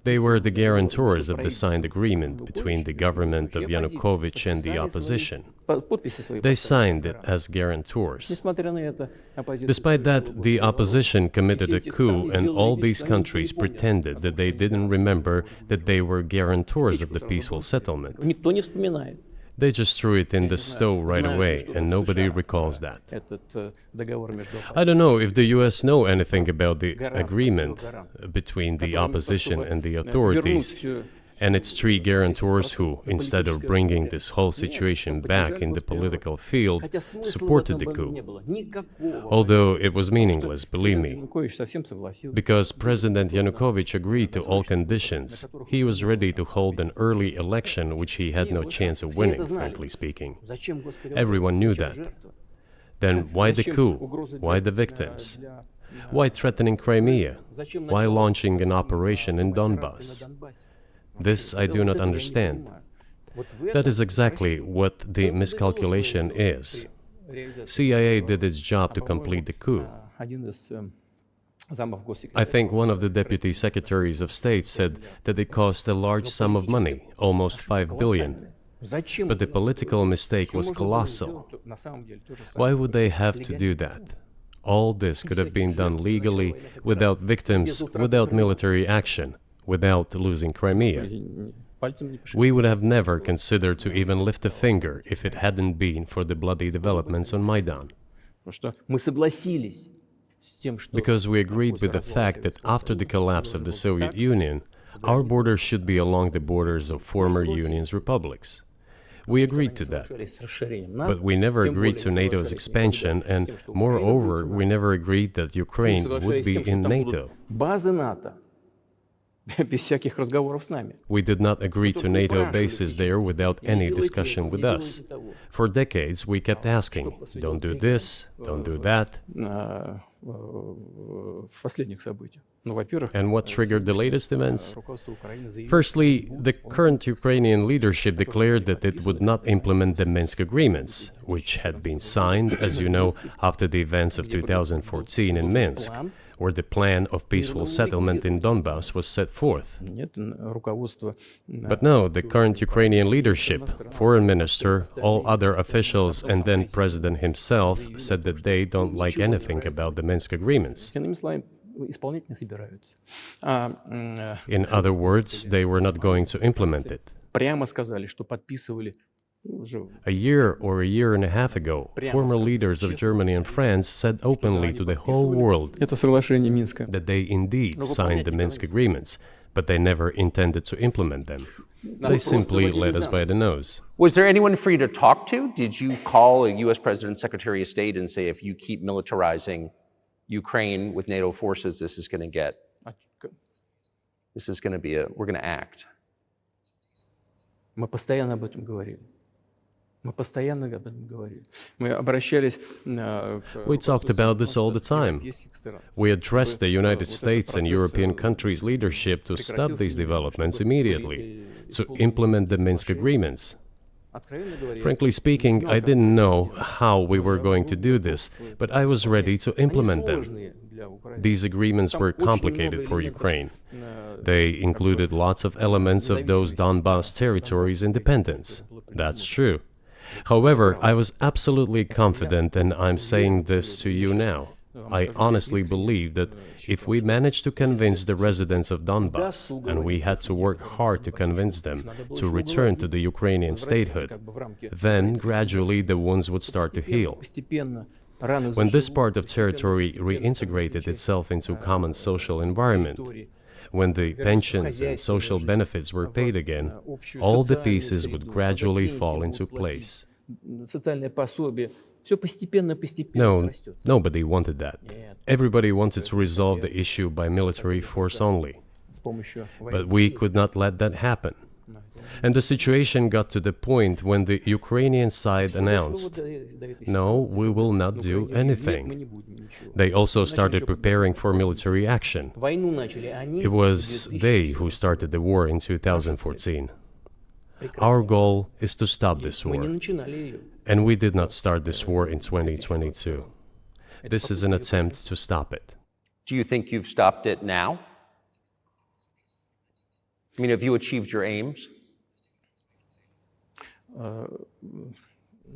They were the guarantors of the signed agreement between the government of Yanukovych and the opposition. подписи свои They поставили. signed it as guarantors. Несмотря на это, оппозиция Despite that, the opposition committed a Все эти coup, страны and сделали all вид, these что они ничего не countries помнят. pretended that they didn't remember that they were guarantors of the peaceful settlement. Никто не вспоминает They just threw it in the stove right away, and nobody recalls that. этот договор между I don't know if the US know anything about the agreement between the opposition and the вернуть authorities всю and its three guarantors who, instead of bringing this whole situation back in the political field, Хотя смысла в supported the этом coup. не было. Никакого. Although it was meaningless, believe me. Янукович совсем согласился. Because President Yanukovych agreed to all conditions, he was ready to hold an early election which he had no chance of winning, frankly speaking. Зачем, Господи, Everyone knew that. жертвы? Then why the Зачем coup? угрозы Why the для- victims? для- Why threatening Crimea? Зачем Why начало launching an operation in операции на Donbass? Донбассе? This I do not understand. Вот в That этом is exactly what the miscalculation is. CIA did its job to complete the coup. Один из замов I госсекретаря think one of the deputy secretaries of state said that it cost a large sum of money, almost 5 billion. Зачем But the political mistake was colossal. Why would they have to do that? All this could have been done legally, without victims, without military action, without losing Crimea. We would have never considered to even lift a finger if it hadn't been for the bloody developments on Maidan. Мы согласились с тем, что Because we agreed with the fact that after the collapse of the Soviet Union, our borders should be along the borders of former Union's republics. We agreed to that. с расширением But we never agreed to NATO's expansion, and moreover, we never agreed that Ukraine would be in NATO. Базы НАТО без всяких разговоров с нами. We did not agree to NATO bases there without any discussion with us. For decades, we kept asking, don't do this, don't do that. В последних событиях. Ну, во-первых, And what triggered the latest events? руководство Украины заявило, Firstly, the current Ukrainian leadership declared that it would not implement the Minsk agreements, which had been signed, as you know, after the events of 2014 in Minsk, where the plan of peaceful settlement in Donbass was set forth. нет, руководство But no, the current Ukrainian leadership, foreign minister, all other officials, and then president himself said that they don't like anything about the Minsk agreements. иными словами, исполнять не собираются. In other words, they were not going to implement it. Прямо сказали, что подписывали уже A year or a year and a half ago, former leaders of Germany and France said openly to the whole world это соглашение Минска. that they indeed signed the Minsk agreements, but they never intended to implement them. They simply led us by the nose. Was there anyone for you to talk to? Did you call a U.S. President, Secretary of State, and say, if you keep militarizing Ukraine with NATO forces, this is going to get, this is going to be we're going to act? Мы постоянно об этом говорили. Мы постоянно об этом говорили. Мы обращались We talked about this all the time. We addressed the United States and European countries' leadership to stop these developments immediately, to implement the Minsk agreements. Frankly speaking, I didn't know how we were going to do this, but I was ready to implement them. These agreements were complicated for Ukraine. They included lots of elements of those Donbass territories' independence. That's true. However, I was absolutely confident, and I'm saying this to you now. I honestly believe that if we managed to convince the residents of Donbass, and we had to work hard to convince them to return to the Ukrainian statehood, then gradually the wounds would start to heal. When this part of territory reintegrated itself into common social environment, when the pensions and social benefits were paid again, all the pieces would gradually fall into place. No, nobody wanted that. Everybody wanted to resolve the issue by military force only. But we could not let that happen. And the situation got to the point when the Ukrainian side announced, no, we will not do anything. They also started preparing for military action. It was they who started the war in 2014. Our goal is to stop this war. And we did not start this war in 2022. This is an attempt to stop it. Do you think you've stopped it now? I mean, have you achieved your aims?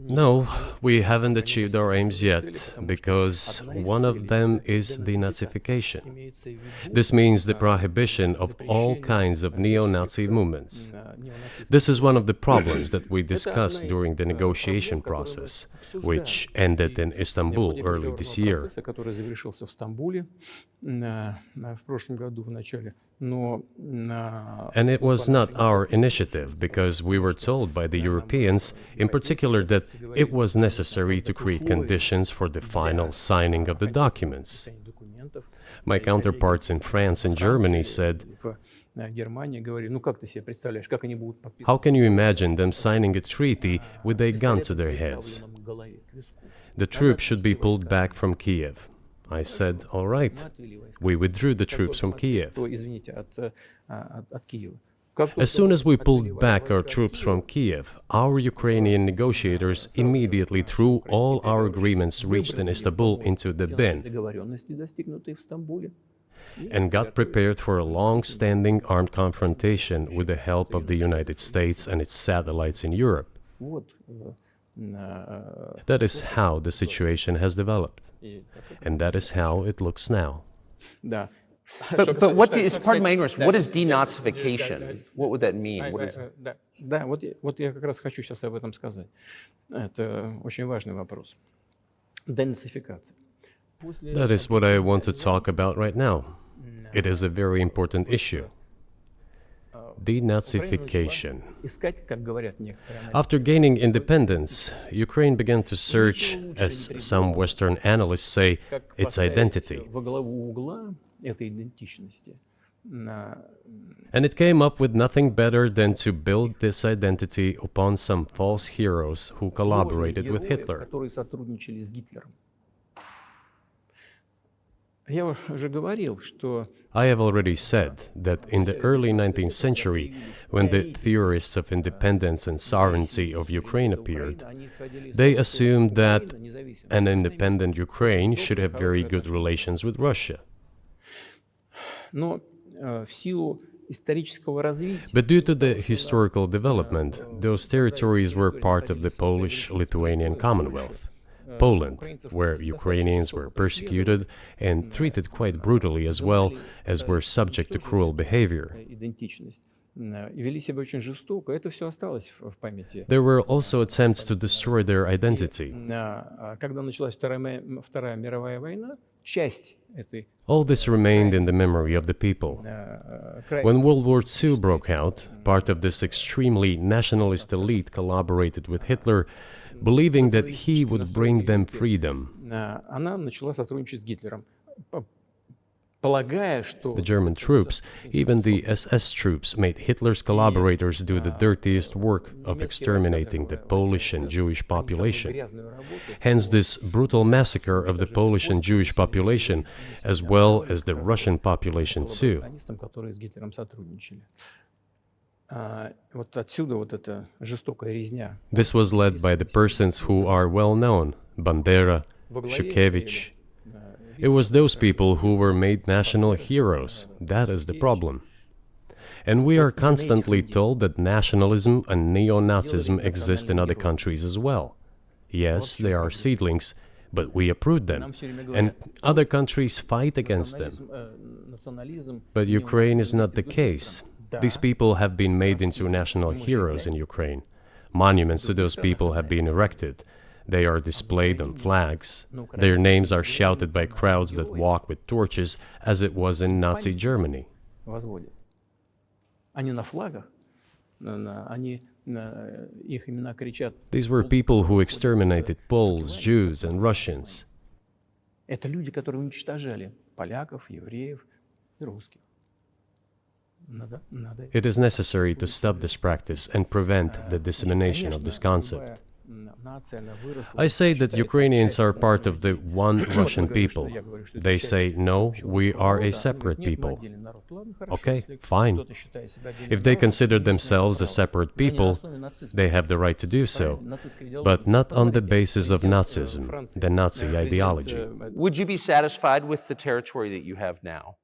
No, we haven't achieved our aims yet, because one of them is denazification. This means the prohibition of all kinds of neo-Nazi movements. This is one of the problems that we discussed during the negotiation process, which ended in Istanbul early this year. Который завершился в Стамбуле в прошлом году в начале. And it was not our initiative, because we were told by the Europeans, in particular, that it was necessary to create conditions for the final signing of the documents. My counterparts in France and Germany said, "How can you imagine them signing a treaty with a gun to their heads? The troops should be pulled back from Kiev." I said, "All right." We withdrew the troops from Kiev. As soon as we pulled back our troops from Kiev, our Ukrainian negotiators immediately threw all our agreements reached in Istanbul into the bin and got prepared for a long-standing armed confrontation with the help of the United States and its satellites in Europe. That is how the situation has developed, and that is how it looks now. But what is, pardon my ignorance, what is denazification? What would that mean? What is... Да, вот я как раз хочу сейчас об этом сказать. Это очень важный вопрос. Денацификация. That is what I want to talk about right now. It is a very important issue. Denazification. After gaining independence, Ukraine began to search, as some Western analysts say, its identity. And it came up with nothing better than to build this identity upon some false heroes who collaborated with Hitler. I have already said that in the early 19th century, when the theorists of independence and sovereignty of Ukraine appeared, they assumed that an independent Ukraine should have very good relations with Russia. But due to the historical development, those territories were part of the Polish-Lithuanian Commonwealth. Poland, where Ukrainians were persecuted and treated quite brutally, as well as were subject to cruel behavior. There were also attempts to destroy their identity. All this remained in the memory of the people. When World War II broke out, part of this extremely nationalist elite collaborated with Hitler, believing that he would bring them freedom. The German troops, even the SS troops, made Hitler's collaborators do the dirtiest work of exterminating the Polish and Jewish population. Hence this brutal massacre of the Polish and Jewish population, as well as the Russian population too. This was led by the persons who are well known, Bandera, Shukevich. It was those people who were made national heroes. That is the problem. And we are constantly told that nationalism and neo-Nazism exist in other countries as well. Yes, they are seedlings, but we uproot them, and other countries fight against them. But Ukraine is not the case. These people have been made into national heroes in Ukraine. Monuments to those people have been erected. They are displayed on flags. Their names are shouted by crowds that walk with torches, as it was in Nazi Germany. These were people who exterminated Poles, Jews, and Russians. It is necessary to stop this practice and prevent the dissemination of this concept. I say that Ukrainians are part of the one Russian people. They say, no, we are a separate people. Okay, fine. If they consider themselves a separate people, they have the right to do so, but not on the basis of Nazism, the Nazi ideology. Would you be satisfied with the territory that you have now?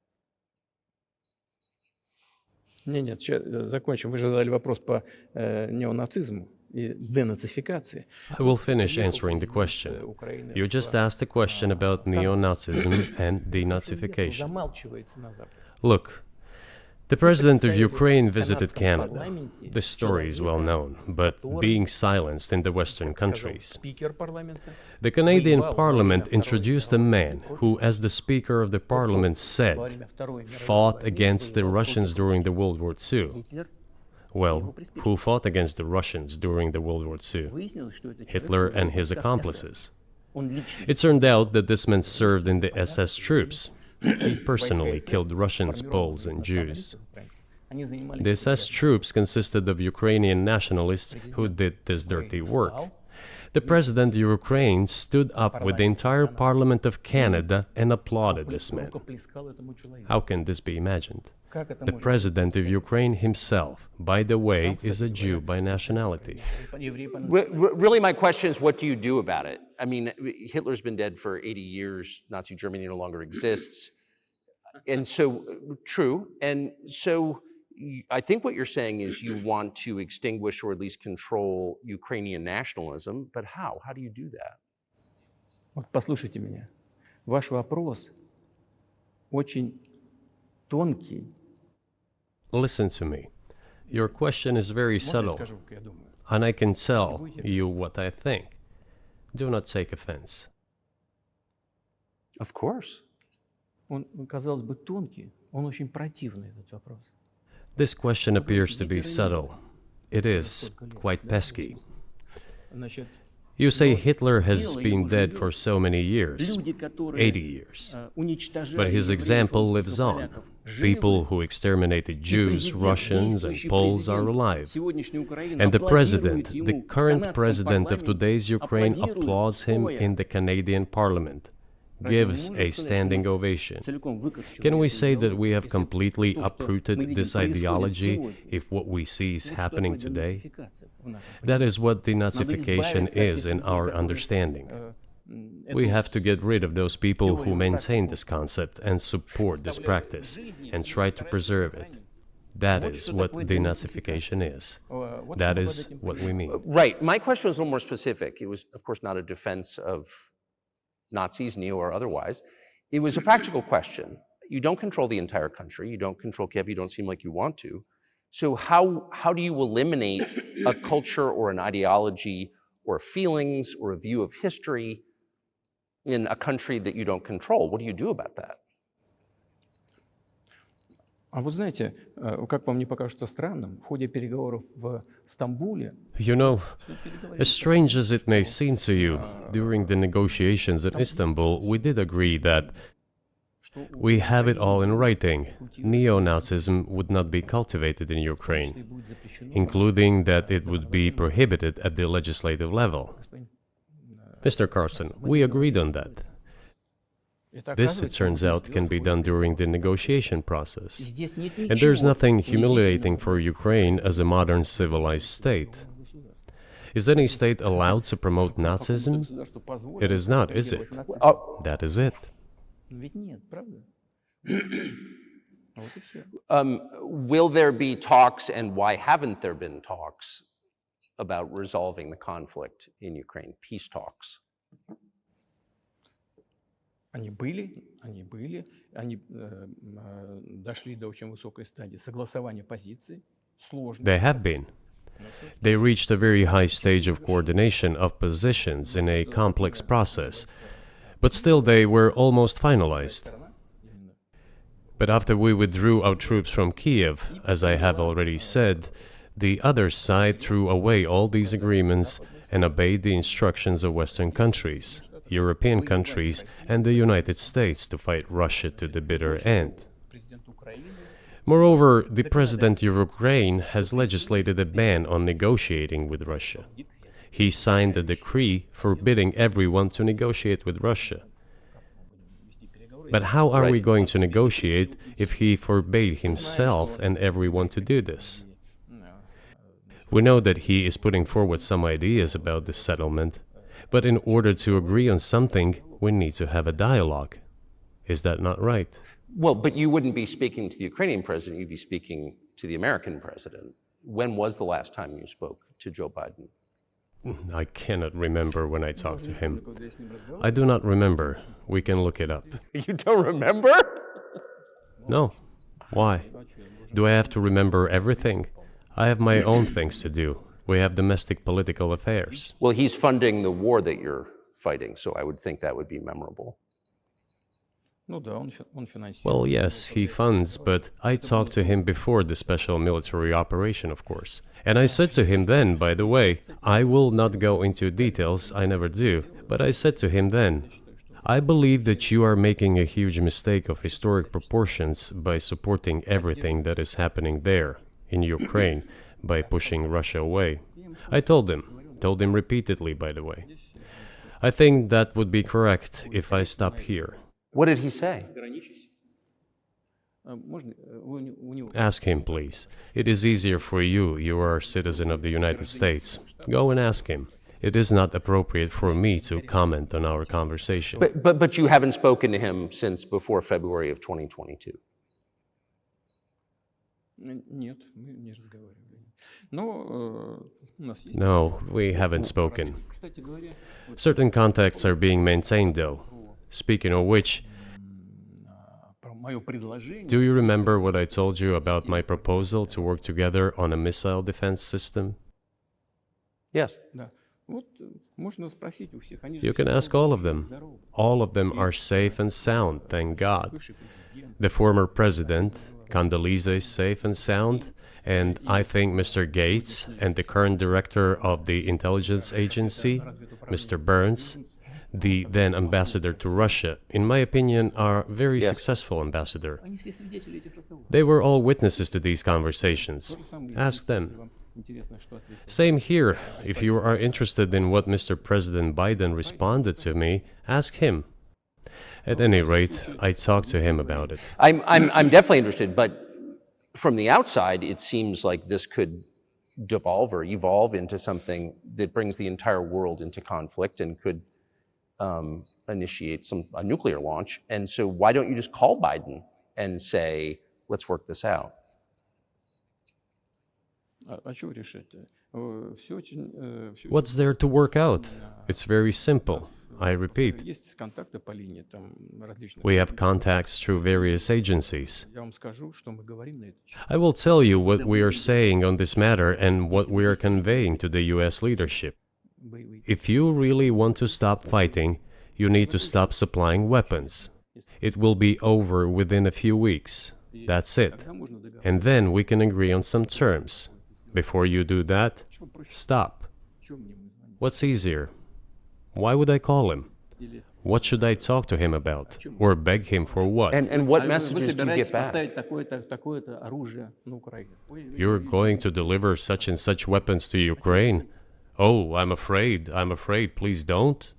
Нет, закончим. Вы же задали вопрос по неонацизму. и денацификации. I will finish answering the question. You just asked a question about neo-Nazism and denazification. Замалчивается на Западе. Look, the president of Ukraine visited Canada. The story is well known, but being silenced in the Western countries. Спикер парламента. The Canadian Parliament introduced a man who, as the Speaker of the Parliament said, fought against the Russians during the World War II. Well, who fought against the Russians during the World War II? Hitler and his accomplices. It turned out that this man served in the SS troops. He personally killed Russians, Poles, and Jews. The SS troops consisted of Ukrainian nationalists who did this dirty work. The president of Ukraine stood up with the entire Parliament of Canada and applauded this man. How can this be imagined? The president of Ukraine himself, by the way, is a Jew by nationality. Really, my question is, what do you do about it? I mean, Hitler's been dead for 80 years. Nazi Germany no longer exists. And so, true. And so, I think what you're saying is you want to extinguish or at least control Ukrainian nationalism. But how? How do you do that? Вот послушайте меня. Ваш вопрос очень тонкий. Listen to me. Your question is very subtle, and I can tell you what I think. Do not take offense. Of course. Он, казалось бы, тонкий, он очень противный, этот вопрос. This question appears to be subtle. It is quite pesky. Значит, You say Hitler has been dead for so many years, 80 years. But his example lives on. People who exterminated Jews, Russians, and Poles are alive. And the president, the current president of today's Ukraine, applauds him in the Canadian Parliament, gives a standing ovation. Can we say that we have completely uprooted this ideology if what we see is happening today? That is what denazification is in our understanding. We have to get rid of those people who maintain this concept and support this practice and try to preserve it. That is what denazification is. That is what we mean. Right. My question was a little more specific. It was, of course, not a defense of Nazis, neo or otherwise. It was a practical question. You don't control the entire country. You don't control Kiev. You don't seem like you want to. So how do you eliminate a culture or an ideology or feelings or a view of history in a country that you don't control? What do you do about that? А вы знаете, как вам не покажется странным, в ходе переговоров в Стамбуле... You know, as strange as it may seem to you, during the negotiations in Istanbul, we did agree that we have it all in writing. Neo-Nazism would not be cultivated in Ukraine, including that it would be prohibited at the legislative level. Mr. Carson, we agreed on that. This, it turns out, can be done during the negotiation process. And there's nothing humiliating for Ukraine as a modern civilized state. Is any state allowed to promote Nazism? It is not, is it? That is it. Will there be talks, and why haven't there been talks about resolving the conflict in Ukraine? Peace talks. Они дошли до очень высокой стадии согласования позиций, сложно. They have been. They reached a very high stage of coordination of positions in a complex process, but still they were almost finalized. But after we withdrew our troops from Kiev, as I have already said, the other side threw away all these agreements and obeyed the instructions of Western countries, European countries, and the United States to fight Russia to the bitter end. Moreover, the president of Ukraine has legislated a ban on negotiating with Russia. He signed a decree forbidding everyone to negotiate with Russia. But how are we going to negotiate if he forbade himself and everyone to do this? We know that he is putting forward some ideas about this settlement, but in order to agree on something, we need to have a dialogue. Is that not right? Well, but you wouldn't be speaking to the Ukrainian president, you'd be speaking to the American president. When was the last time you spoke to Joe Biden? I cannot remember when I talked to him. I do not remember. We can look it up. You don't remember? No. Why? Do I have to remember everything? I have my own things to do. We have domestic political affairs. Well, he's funding the war that you're fighting, so I would think that would be memorable. Ну да, он финансирует. Well, yes, he funds, but I talked to him before the special military operation, of course. And I said to him then, by the way, I will not go into details, I never do, but I said to him then, I believe that you are making a huge mistake of historic proportions by supporting everything that is happening there, in Ukraine, by pushing Russia away. I told him repeatedly, by the way. I think that would be correct if I stop here. What did he say? Ask him, please. It is easier for you. You are a citizen of the United States. Go and ask him. It is not appropriate for me to comment on our conversation. But you haven't spoken to him since before February of 2022. Нет, мы не разговаривали. Но у нас есть. No, we haven't spoken. Кстати говоря, Certain contacts are being maintained, though. Speaking of which, про мое предложение. do you remember what I told you about my proposal to work together on a missile defense system? Yes. Да. Вот можно спросить у всех. Они же You can все ask all of здоровы, them. здоровы. All of them are safe and sound, thank God. Бывший президент. The former president, Condoleezza, is safe and sound, and I think Mr. Gates and the current director of the intelligence agency, Mr. Burns, the then ambassador to Russia, in my opinion, are very Yes. successful ambassador. Они все свидетели этих разговоров. They were all witnesses to these conversations. Ask them. Вам интересно, что ответить. Same here. If you are interested in what Mr. President Biden responded to me, ask him. At any rate, I talked to him about it. I'm definitely interested, but from the outside, it seems like this could devolve or evolve into something that brings the entire world into conflict and could initiate a nuclear launch. And so why don't you just call Biden and say, let's work this out? А что решать? Все очень... всё What's there to work out? It's very simple. I repeat, Есть контакты по линии там различных. we have contacts through various agencies. Я вам скажу, что мы говорим на эту тему. I will tell you what we are saying on this matter and what we are conveying to the US leadership. Боевые. If you really want to stop fighting, you need to stop supplying weapons. It will be over within a few weeks. That's it. Тогда можно договориться. And then we can agree on some terms. Before you do that, stop. Чё мне звонить? What's easier? Why would I call him? Или What should I talk to him about? Or beg him for what? And what вы messages do you собираетесь get back? поставить такое-то оружие на Украину? You're going to deliver such and such weapons to Ukraine? Oh, I'm afraid, please don't.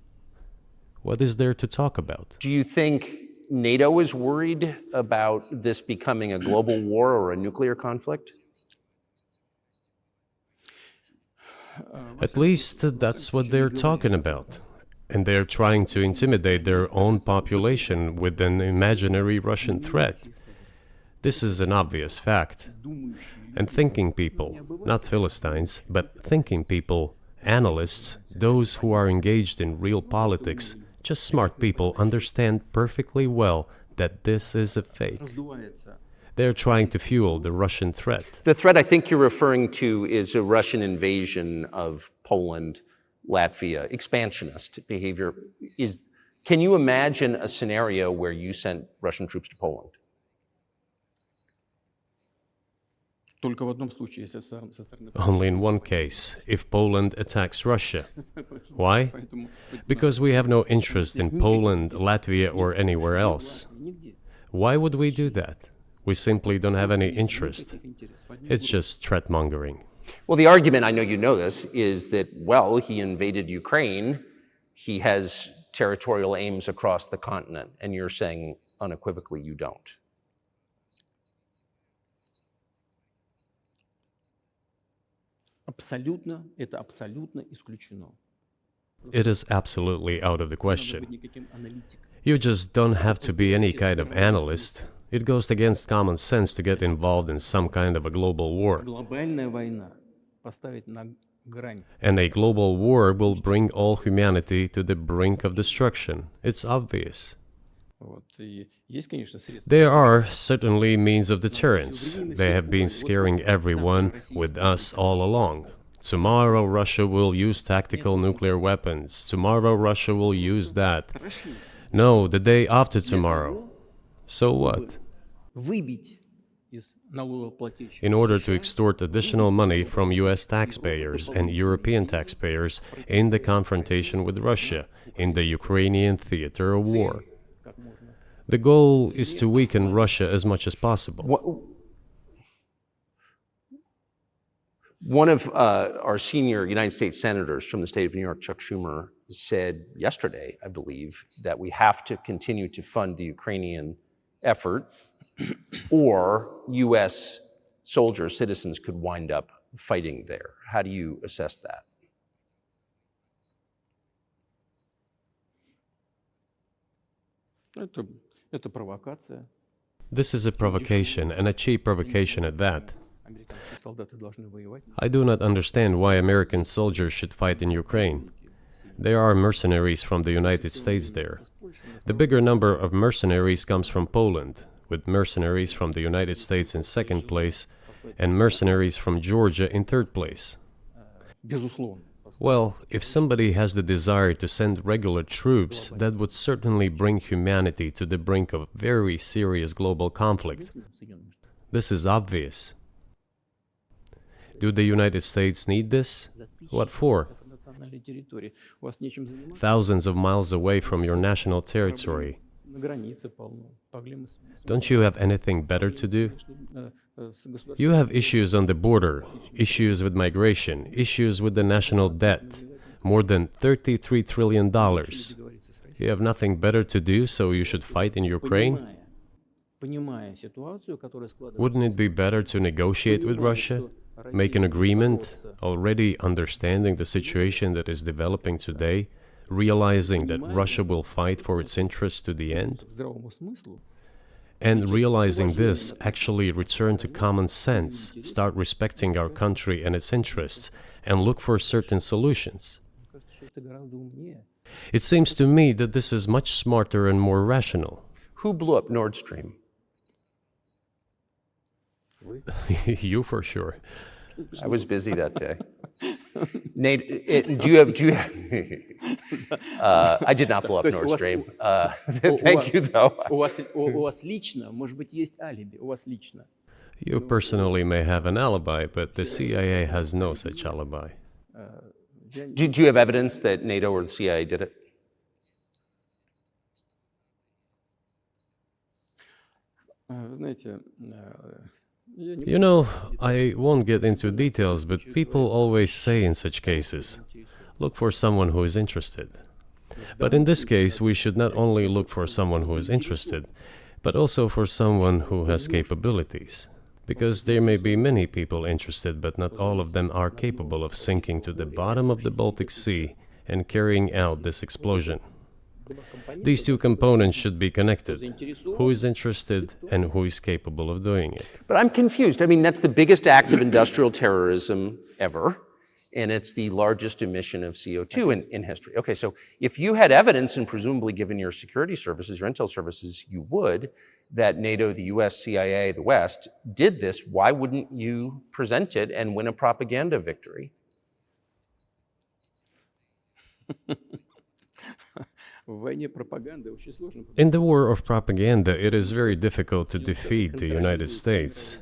What is there to talk about? Do you think NATO is worried about this becoming a global war or a nuclear conflict? At least that's what they're talking about. And they're trying to intimidate their own population with an imaginary Russian threat. This is an obvious fact. And thinking people, not Philistines, but thinking people, analysts, those who are engaged in real politics, just smart people, understand perfectly well that this is a fake. Раздувается. They're trying to fuel the Russian threat. The threat I think you're referring to is a Russian invasion of Poland, Latvia, expansionist behavior. Can you imagine a scenario where you sent Russian troops to Poland? Только в одном случае, если со стороны. Only in one case, if Poland attacks Russia. Why? Поэтому Because we have no interest in Poland, Latvia, or anywhere else. нигде. Why would we do that? We simply don't have any interest. Интерес. It's just threat mongering. Well, the argument, I know you know this, is that, well, he invaded Ukraine. He has territorial aims across the continent. And you're saying unequivocally you don't. Это абсолютно исключено. It is absolutely out of the Не question. быть никаким аналитиком. You just don't have to be any kind of analyst. It goes against common sense to get involved in some kind of a global war. Глобальная война поставить на грань. And a global war will bring all humanity to the brink of destruction. It's obvious. Вот. И есть, конечно, средства. There are certainly means of deterrence. They have been scaring everyone with us all along. Tomorrow Russia will use tactical nuclear weapons. Tomorrow Russia will use that. No, the day after tomorrow. So what? Выбить из налогоплательщиков In order to США extort additional money from US taxpayers and European taxpayers in the confrontation with Russia in the Ukrainian theater of war. как можно. The goal is to weaken Russia as much as possible. One of our senior United States senators from the state of New York, Chuck Schumer, said yesterday, I believe, that we have to continue to fund the Ukrainian effort, or U.S. soldiers, citizens could wind up fighting there. How do you assess that? Это провокация. This is a provocation, and a cheap provocation at that. Американские солдаты должны воевать. I do not understand why American soldiers should fight in Ukraine. There are mercenaries from the United States there. The bigger number of mercenaries comes from Poland, with mercenaries from the United States in second place and mercenaries from Georgia in third place. Безусловно. Well, if somebody has the desire to send regular troops, that would certainly bring humanity to the brink of very serious global conflict. This is obvious. Do the United States need this? What for? Национальной территории. У вас нечем заниматься. Thousands of miles away from your national territory. На границе полно. Проблемы Don't you have anything better to do? с государством. You have issues on the border, issues with migration, issues with the national debt, more than $33 trillion. You have nothing better to do, so you should fight in Ukraine? Понимая ситуацию, которая складывается. Wouldn't it be better to negotiate with Russia? Make an agreement, already understanding the situation that is developing today, realizing that Russia will fight for its interests to the end? К здравому смыслу. And realizing this, actually return to common sense, start respecting our country and its interests, and look for certain solutions. Мне кажется, что это гораздо умнее. It seems to me that this is much smarter and more rational. Who blew up Nord Stream? You for sure. I was busy that day. Nate, do you have? I did not blow up То есть Nord у вас- Stream. у Thank вас- you, though. У вас лично, может быть, есть алиби. У вас лично. You personally may have an alibi, but the CIA has no such alibi. Do you have evidence that NATO or the CIA did it? Вы знаете, я не You know, I won't get into details, but people always say in such cases, look for someone who is interested. But in this case, we should not only look for someone who is interested, but also for someone who has capabilities. Because there may be many people interested, but not all of them are capable of sinking to the bottom of the Baltic Sea and carrying out this explosion. These two components should be connected. Who is interested and who is capable of doing it? But I'm confused. I mean, that's the biggest act of industrial terrorism ever, and it's the largest emission of CO2 in history. Okay, so if you had evidence, and presumably given your security services, your intel services, you would, that NATO, the US, CIA, the West did this, why wouldn't you present it and win a propaganda victory? В войне пропаганды очень сложно. In the war of propaganda, it is very difficult to defeat the United States,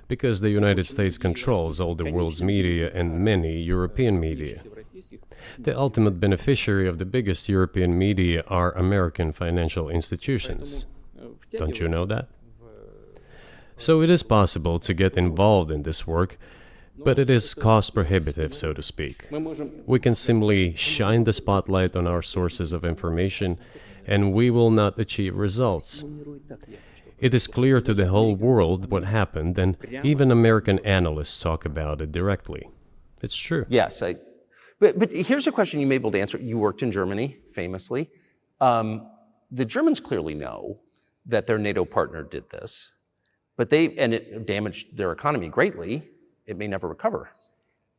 because the United States controls all the world's media and many European media. Европейских The ultimate beneficiary of the biggest European media are American financial institutions. Don't you know that? So it is possible to get involved in this work, but it is cost prohibitive, so to speak. Мы можем We can simply shine the spotlight on our sources of information, and we will not achieve results. планировать так ясно, что It is clear to the whole world what happened, and even American analysts talk about it directly. It's true. Yes, but here's a question you may be able to answer. You worked in Germany, famously. The Germans clearly know that their NATO partner did this, and it damaged their economy greatly. It may never recover.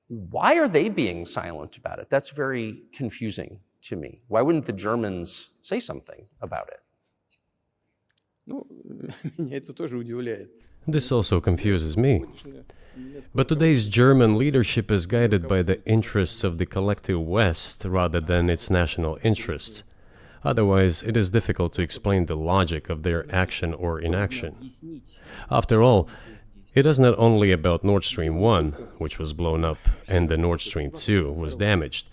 Why are they being silent about it? That's very confusing to me. Why wouldn't the Germans say something about it? Ну, меня это тоже удивляет. This also confuses me. But today's German leadership is guided by the interests of the collective West rather than its national interests. Otherwise, it is difficult to explain the logic of their action or inaction. After all, it is not only about Nord Stream 1, which was blown up, and the Nord Stream 2 was damaged.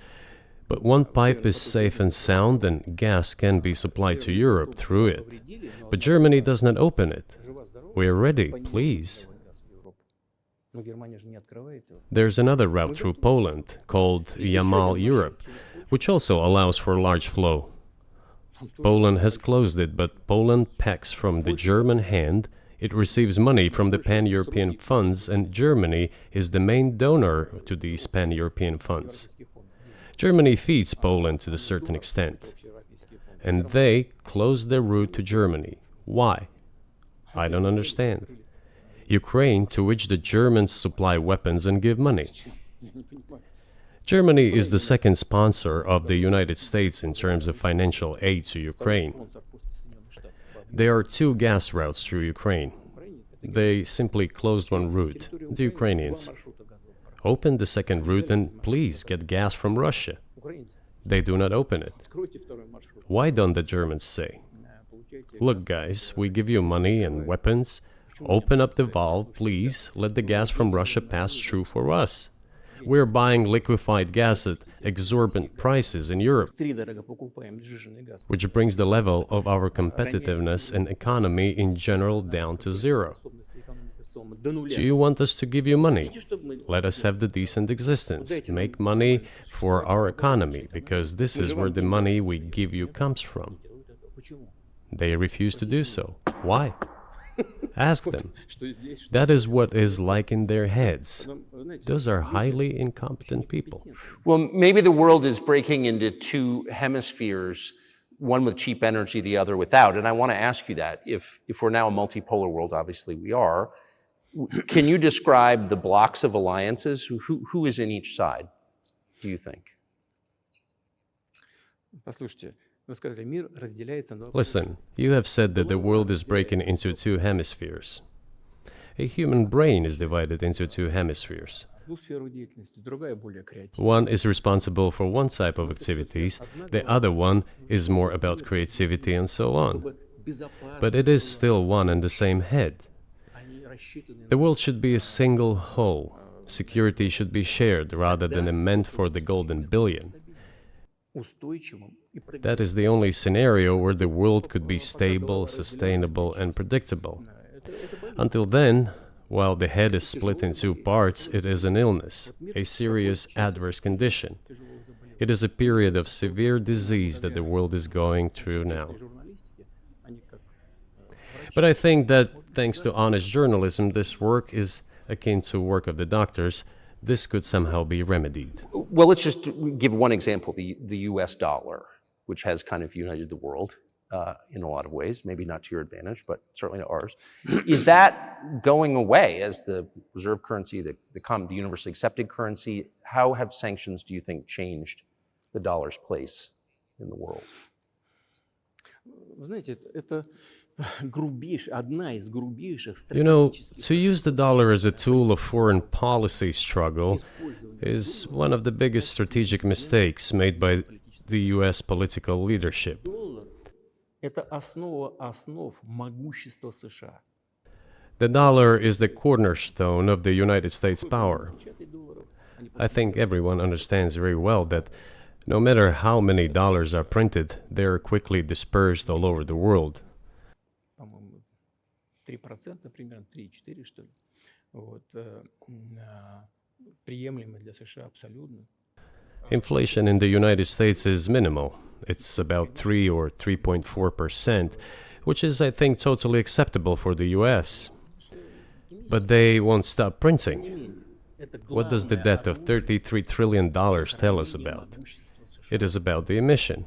But one pipe is safe and sound, and gas can be supplied to Europe through it. But Germany does not open it. We are ready, please. There's another route through Poland, called Yamal Europe, which also allows for large flow. Poland has closed it, but Poland packs from the German hand. It receives money from the pan-European funds, and Germany is the main donor to these pan-European funds. Germany feeds Poland to a certain extent, and they close their route to Germany. Why? I don't understand. Ukraine, to which the Germans supply weapons and give money. Germany is the second sponsor of the United States in terms of financial aid to Ukraine. There are two gas routes through Ukraine. They simply closed one route, the Ukrainians. Open the second route and please get gas from Russia. They do not open it. Why don't the Germans say, look guys, we give you money and weapons, open up the valve, please, let the gas from Russia pass through for us. We're buying liquefied gas at exorbitant prices in Europe, which brings the level of our competitiveness and economy in general down to zero. Do you want us to give you money? Let us have the decent existence. Make money for our economy, because this is where the money we give you comes from. They refuse to do so. Why? Ask them. That is what is like in their heads. Those are highly incompetent people. Well, maybe the world is breaking into two hemispheres, one with cheap energy, the other without. And I want to ask you that. If we're now a multipolar world, obviously we are, can you describe the blocks of alliances? Who is in each side, do you think? Listen, you have said that the world is breaking into two hemispheres. A human brain is divided into two hemispheres. One is responsible for one type of activities, the other one is more about creativity and so on. But it is still one and the same head. The world should be a single whole. Security should be shared rather than meant for the golden billion. That is the only scenario where the world could be stable, sustainable, and predictable. Until then, while the head is split in two parts, it is an illness, a serious adverse condition. It is a period of severe disease that the world is going through now. But I think that, thanks to honest journalism, this work is akin to work of the doctors. This could somehow be remedied. Well, let's just give one example, the US dollar, which has kind of united the world in a lot of ways, maybe not to your advantage, but certainly to ours. Is that going away as the reserve currency, the universally accepted currency? How have sanctions, do you think, changed the dollar's place in the world? You know, to use the dollar as a tool of foreign policy struggle is one of the biggest strategic mistakes made by the US political leadership. The dollar is the cornerstone of the United States power. I think everyone understands very well that no matter how many dollars are printed, they are quickly dispersed all over the world. Inflation in the United States is minimal. It's about 3 or 3.4%, which is, I think, totally acceptable for the US. But they won't stop printing. What does the debt of $33 trillion tell us about? It is about the emission.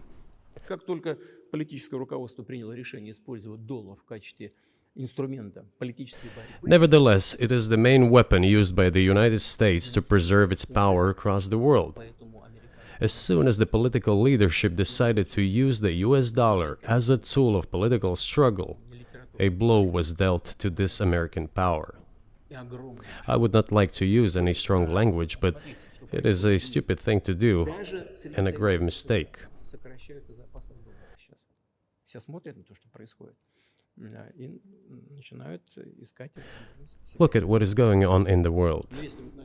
инструмента политической борьбы. Nevertheless, it is the main weapon used by the United States to preserve its power across the world. As soon as the political leadership decided to use the US dollar as a tool of political struggle, a blow was dealt to this American power. I would not like to use any strong language, but it is a stupid thing to do and a grave mistake. Сокращаются запасы доллара сейчас. Все смотрят на то, что происходит, и начинают искать возможности. Look at what is going on in the world.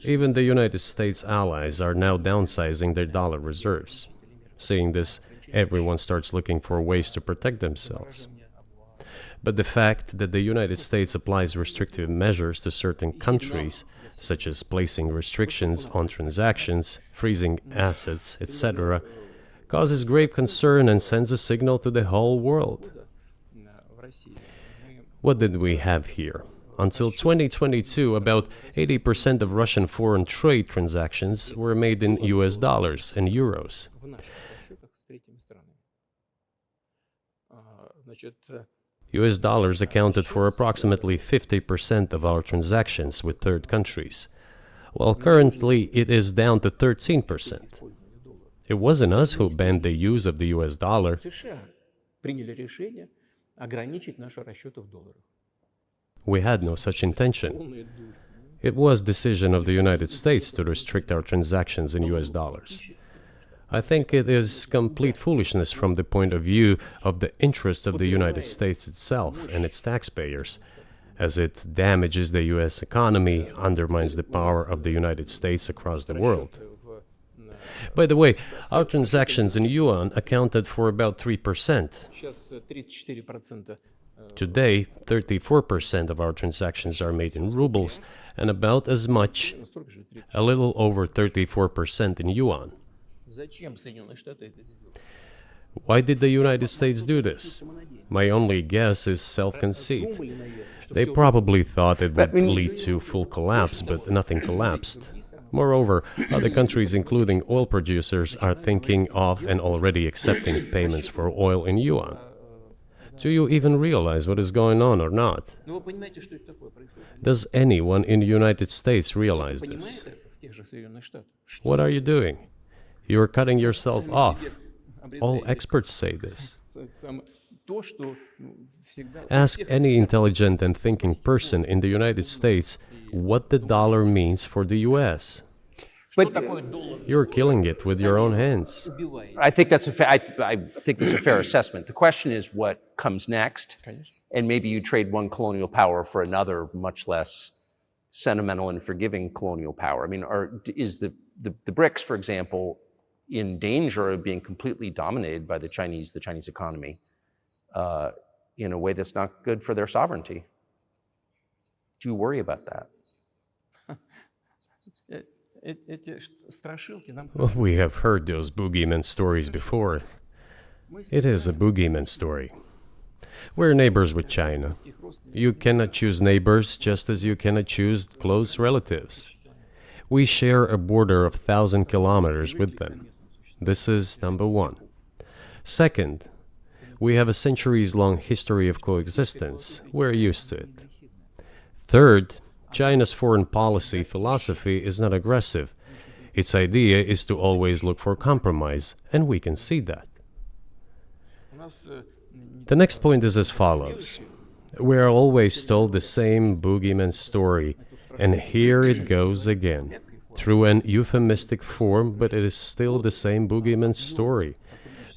Even the United States allies are now downsizing their dollar reserves. Seeing this, everyone starts looking for ways to protect themselves. But the fact that the United States applies restrictive measures to certain countries, such as placing restrictions on transactions, freezing assets, etc., causes grave concern and sends a signal to the whole world. What did we have here? Until 2022, about 80% of Russian foreign trade transactions were made in US dollars and euros. В наших расчетах с третьими странами. Значит, US dollars accounted for approximately 50% of our transactions with third countries, while currently it is down to 13%. It wasn't us who banned the use of the US dollar. США приняли решение ограничить наши расчеты в долларах. We had no such intention. Полная дурь. It was decision of the United States to restrict our transactions in US dollars. I think it is complete foolishness from the point of view of the interests of the United States itself and its taxpayers, as it damages the US economy, undermines the power of the United States across the world. By the way, our transactions in yuan accounted for about 3%. Сейчас 34%. Today, 34% of our transactions are made in rubles and about as much, Столько же 30. a little over 34% in yuan. Зачем Соединенные Штаты это сделали? Why did the United States do this? My only guess is self-conceit. Думали, наверное, что They всё probably thought it would lead to full collapse, but nothing collapsed. Moreover, other countries, including oil producers, are thinking of and already accepting payments for oil in yuan. Do you even realize what is going on or not? Ну, вы понимаете, что это такое происходит? Does anyone in the United States realize this? Понимает это в тех же Соединенных Штатах? What are you doing? You are cutting yourself Сами off. себе All обрезаете. experts say this. То, что всегда... Ask any intelligent and thinking person in the United States what the dollar means for the US. Что такое доллар? You're killing it with your own hands. Убивает. I think that's I think that's a fair assessment. The question is what comes next, Конечно. and maybe you trade one colonial power for another, much less sentimental and forgiving colonial power. I mean, is the BRICS, for example, in danger of being completely dominated by the Chinese economy in a way that's not good for their sovereignty? Do you worry about that? Эти страшилки нам... Well, we have heard those boogeyman stories before. It is a boogeyman story. We're neighbors with China. You cannot choose neighbors just as you cannot choose close relatives. We share a border of 1,000 kilometers with them. This is number one. Second, we have a centuries-long history of coexistence. We're used to it. Third, China's foreign policy philosophy is not aggressive. Its idea is to always look for compromise, and we can see that. У нас The next point is as follows. We are always told the same boogeyman story, and here it goes again. Through an euphemistic form, but it is still the same boogeyman story.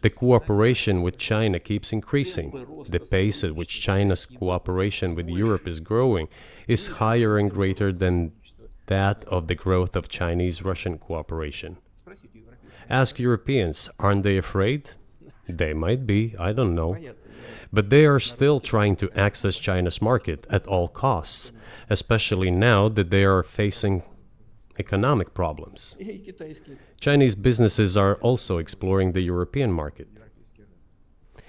The cooperation with China keeps increasing. The pace at which China's cooperation with Europe is growing is higher and greater than that of the growth of Chinese-Russian cooperation. спросите европейцев. Ask Europeans, aren't they afraid? They might be, I don't know. But they are still trying to access China's market at all costs, especially now that they are facing economic problems. И китайские, Chinese businesses are also exploring the European market. европейские рынки.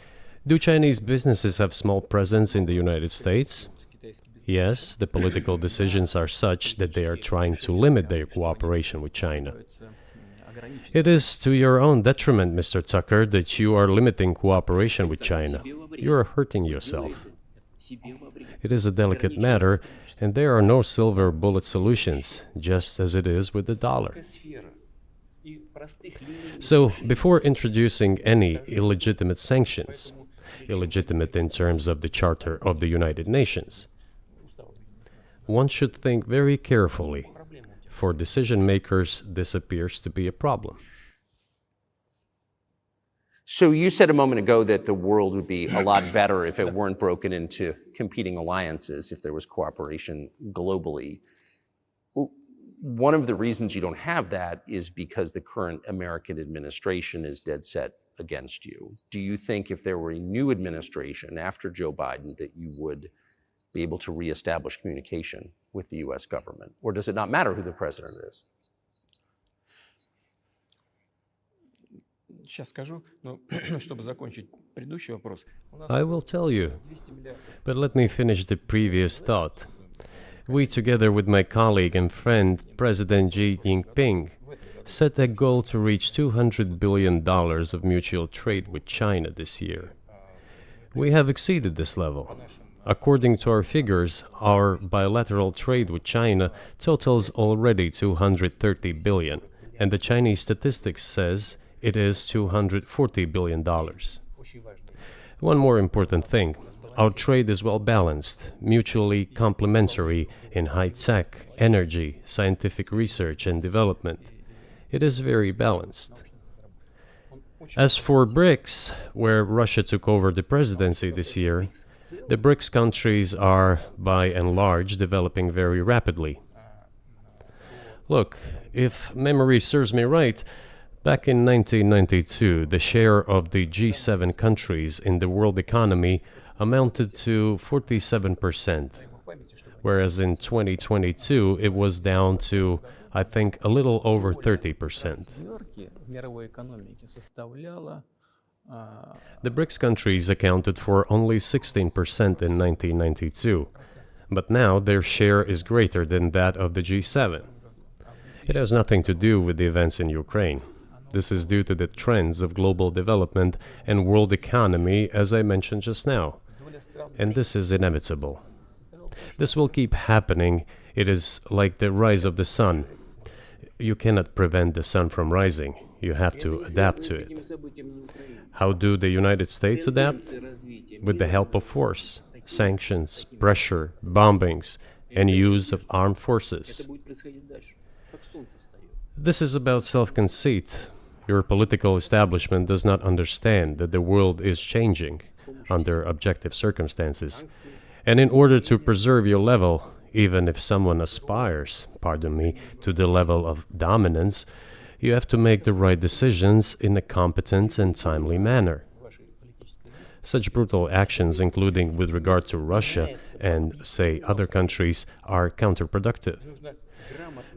Do Chinese businesses have small presence in the United States? Китайский бизнес. Yes, the political decisions are such that they are trying to limit their cooperation with China. Становится, ограничить. It is to your own detriment, Mr. Tucker, that you are limiting cooperation with China. You are hurting yourself. It is a delicate matter, and there are no silver bullet solutions, just as it is with the dollar. So, before introducing any illegitimate sanctions, illegitimate in terms of the Charter of the United Nations, one should think very carefully. For decision makers, this appears to be a problem. So you said a moment ago that the world would be a lot better if it weren't broken into competing alliances, if there was cooperation globally. One of the reasons you don't have that is because the current American administration is dead set against you. Do you think if there were a new administration after Joe Biden that you would be able to reestablish communication with the US government? Or does it not matter who the president is? I will tell you, but let me finish the previous thought. We, together with my colleague and friend, President Xi Jinping, set a goal to reach $200 billion of mutual trade with China this year. We have exceeded this level. According to our figures, our bilateral trade with China totals already $230 billion, and the Chinese statistics says it is $240 billion. One more important thing. Our trade is well balanced, mutually complementary in high-tech, energy, scientific research and development. It is very balanced. As for BRICS, where Russia took over the presidency this year, the BRICS countries are, by and large, developing very rapidly. Look, if memory serves me right, back in 1992, the share of the G7 countries in the world economy amounted to 47%, whereas in 2022 it was down to, I think, a little over 30%. The BRICS countries accounted for only 16% in 1992, but now their share is greater than that of the G7. It has nothing to do with the events in Ukraine. This is due to the trends of global development and world economy, as I mentioned just now. And this is inevitable. This will keep happening. It is like the rise of the sun. You cannot prevent the sun from rising. You have to adapt to it. How do the United States adapt? With the help of force, sanctions, pressure, bombings, and use of armed forces. This is about self-conceit. Your political establishment does not understand that the world is changing under objective circumstances. And in order to preserve your level, even if someone aspires, to the level of dominance, you have to make the right decisions in a competent and timely manner. Such brutal actions, including with regard to Russia and, say, other countries, are counterproductive.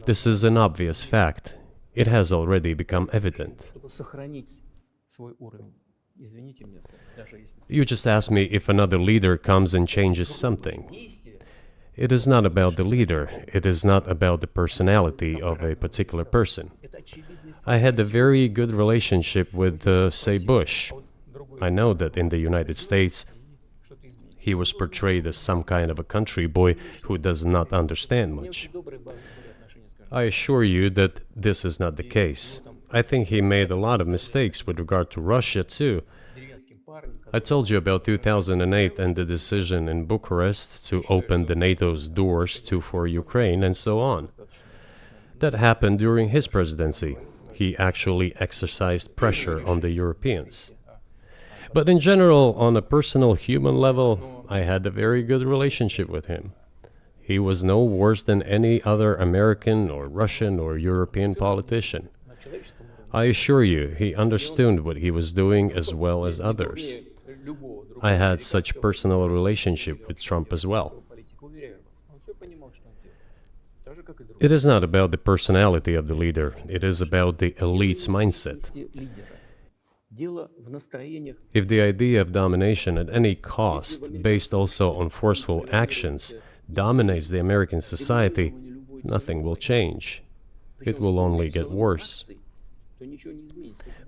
This is an obvious fact. It has already become evident. You just asked me if another leader comes and changes something. It is not about the leader. It is not about the personality of a particular person. I had a very good relationship with, say, Bush. I know that in the United States, he was portrayed as some kind of a country boy who does not understand much. I assure you that this is not the case. I think he made a lot of mistakes with regard to Russia, too. I told you about 2008 and the decision in Bucharest to open the NATO's doors for Ukraine and so on. That happened during his presidency. He actually exercised pressure on the Europeans. But in general, on a personal human level, I had a very good relationship with him. He was no worse than any other American or Russian or European politician. I assure you, he understood what he was doing as well as others. I had such personal relationship with Trump as well. It is not about the personality of the leader, it is about the elite's mindset. If the idea of domination at any cost, based also on forceful actions, dominates the American society, nothing will change. It will only get worse.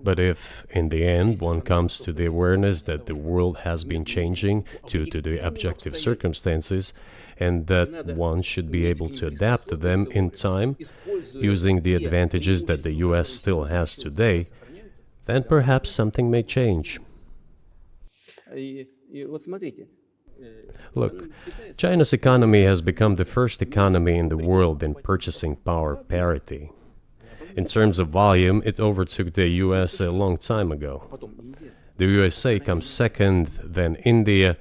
But if, in the end, one comes to the awareness that the world has been changing due to the objective circumstances, and that one should be able to adapt to them in time, using the advantages that the US still has today, then perhaps something may change. Look, China's economy has become the first economy in the world in purchasing power parity. In terms of volume, it overtook the US a long time ago. The USA comes second, then India,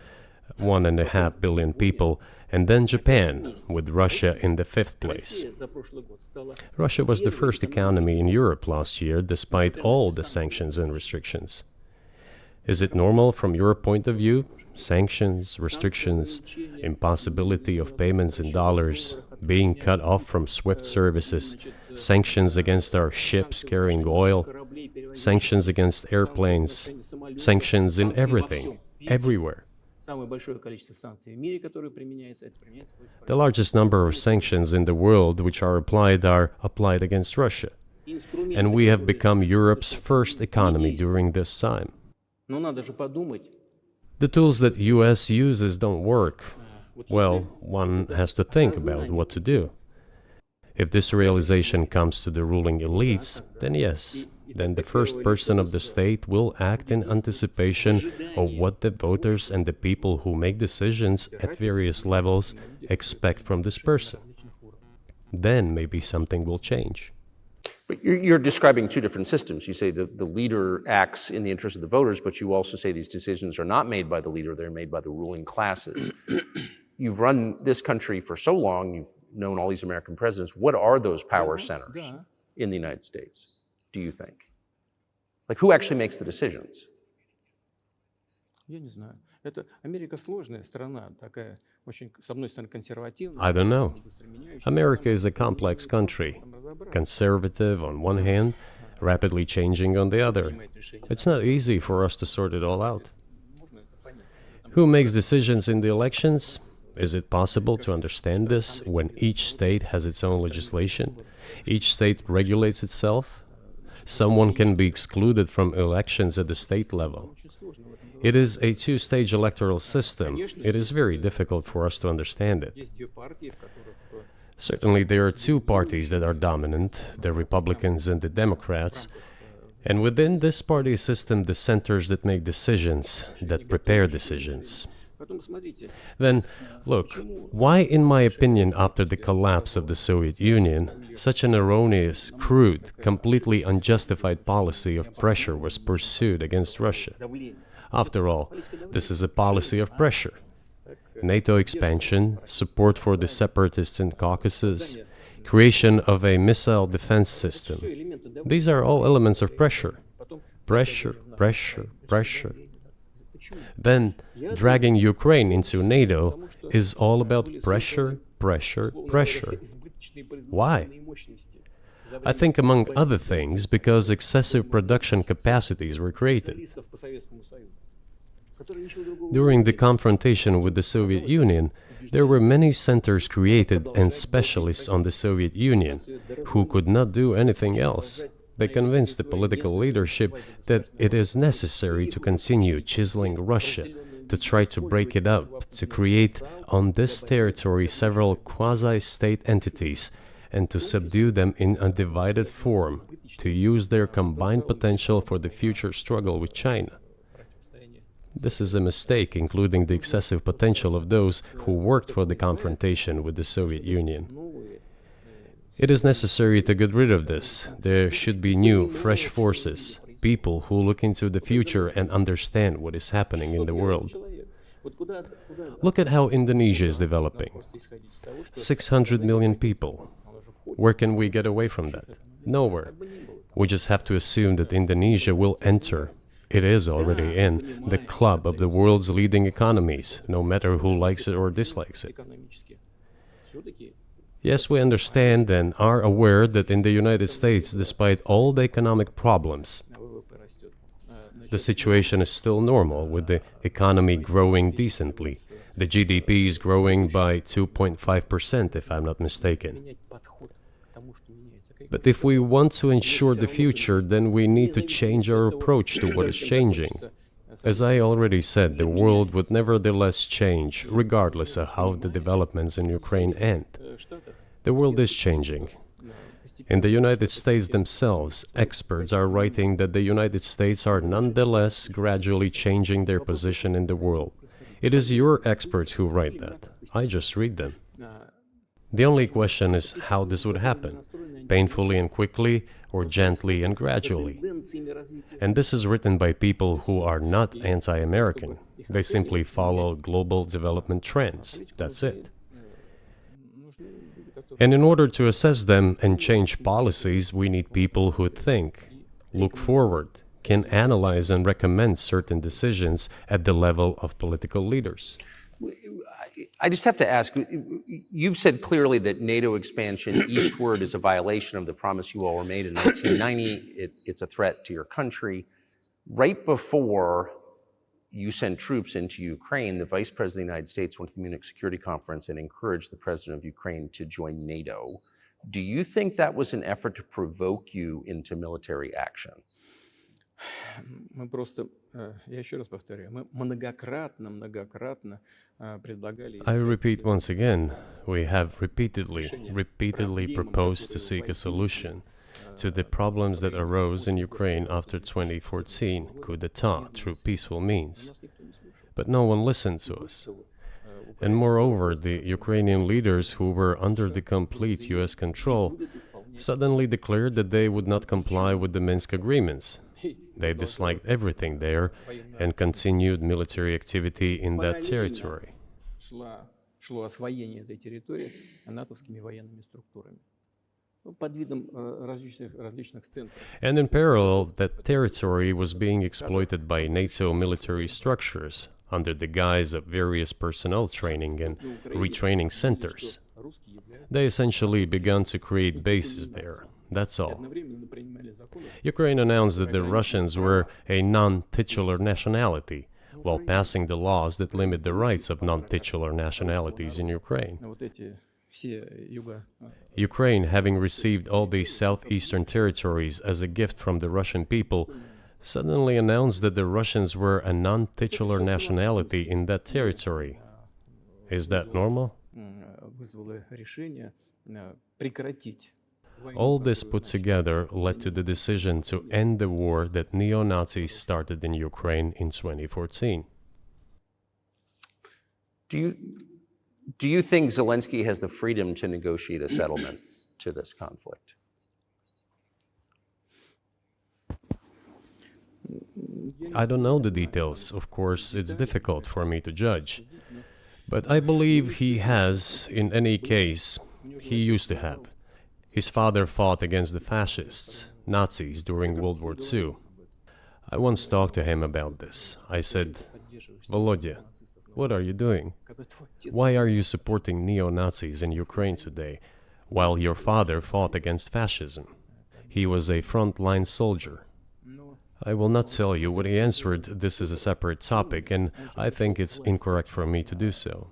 1.5 billion people, and then Japan, with Russia in the fifth place. Russia was the first economy in Europe last year, despite all the sanctions and restrictions. Is it normal from your point of view? Sanctions, restrictions, impossibility of payments in dollars, being cut off from SWIFT services, sanctions against our ships carrying oil, sanctions against airplanes, sanctions in everything, everywhere. The largest number of sanctions in the world which are applied against Russia. And we have become Europe's first economy during this time. The tools that US uses don't work. Well, one has to think about what to do. If this realization comes to the ruling elites, then yes, then the first person of the state will act in anticipation of what the voters and the people who make decisions at various levels expect from this person. Then maybe something will change. But you're describing two different systems. You say the leader acts in the interest of the voters, but you also say these decisions are not made by the leader, they're made by the ruling classes. You've run this country for so long, you've known all these American presidents. What are those power centers in the United States, do you think? Like, who actually makes the decisions? I don't know. America is a complex country, conservative on one hand, rapidly changing on the other. It's not easy for us to sort it all out. Who makes decisions in the elections? Is it possible to understand this when each state has its own legislation? Each state regulates itself? Someone can be excluded from elections at the state level. It is a two-stage electoral system. It is very difficult for us to understand it. Certainly, there are two parties that are dominant, the Republicans and the Democrats, and within this party system, the centers that make decisions, that prepare decisions. Then, look, why, in my opinion, after the collapse of the Soviet Union, such an erroneous, crude, completely unjustified policy of pressure was pursued against Russia? After all, this is a policy of pressure. NATO expansion, support for the separatists in Caucasus, creation of a missile defense system. These are all elements of pressure. Pressure, pressure, pressure. Then, dragging Ukraine into NATO is all about pressure, pressure, pressure. Why? I think, among other things, because excessive production capacities were created. During the confrontation with the Soviet Union, there were many centers created and specialists on the Soviet Union who could not do anything else. They convinced the political leadership that it is necessary to continue chiseling Russia, to try to break it up, to create on this territory several quasi-state entities, and to subdue them in a divided form, to use their combined potential for the future struggle with China. This is a mistake, including the excessive potential of those who worked for the confrontation with the Soviet Union. It is necessary to get rid of this. There should be new, fresh forces, people who look into the future and understand what is happening in the world. Look at how Indonesia is developing. 600 million people. Where can we get away from that? Nowhere. We just have to assume that Indonesia will enter, it is already in, the club of the world's leading economies, no matter who likes it or dislikes it. Yes, we understand and are aware that in the United States, despite all the economic problems, the situation is still normal, with the economy growing decently. The GDP is growing by 2.5%, if I'm not mistaken. But if we want to ensure the future, then we need to change our approach to what is changing. As I already said, the world would nevertheless change, regardless of how the developments in Ukraine end. The world is changing. In the United States themselves, experts are writing that the United States are nonetheless gradually changing their position in the world. It is your experts who write that. I just read them. The only question is how this would happen, painfully and quickly, or gently and gradually. And this is written by people who are not anti-American. They simply follow global development trends. That's it. And in order to assess them and change policies, we need people who think, look forward, can analyze and recommend certain decisions at the level of political leaders. I just have to ask, you've said clearly that NATO expansion eastward is a violation of the promise you all were made in 1990. It's a threat to your country. Right before you sent troops into Ukraine, the Vice President of the United States went to the Munich Security Conference and encouraged the President of Ukraine to join NATO. Do you think that was an effort to provoke you into military action? Мы просто, я еще раз повторяю, мы многократно предлагали... I repeat once again, we have repeatedly proposed to seek a solution to the problems that arose in Ukraine after 2014 coup d'etat through peaceful means. But no one listened to us. And moreover, the Ukrainian leaders who were under the complete US control suddenly declared that they would not comply with the Minsk agreements. They disliked everything there and continued military activity in that territory. Шло освоение этой территории натовскими военными структурами. Под видом различных центров. And in parallel, that territory was being exploited by NATO military structures under the guise of various personnel training and retraining centers. They essentially began to create bases there. That's all. Ukraine announced that the Russians were a non-titular nationality, while passing the laws that limit the rights of non-titular nationalities in Ukraine. Ukraine, having received all these southeastern territories as a gift from the Russian people, suddenly announced that the Russians were a non-titular nationality in that territory. Is that normal? All this put together led to the decision to end the war that neo-Nazis started in Ukraine in 2014. Do you think Zelensky has the freedom to negotiate a settlement to this conflict? I don't know the details. Of course, it's difficult for me to judge. But I believe he has, in any case, he used to have. His father fought against the fascists, Nazis, during World War II. I once talked to him about this. I said, Volodya, what are you doing? Why are you supporting neo-Nazis in Ukraine today, while your father fought against fascism? He was a front-line soldier. I will not tell you what he answered. This is a separate topic, and I think it's incorrect for me to do so.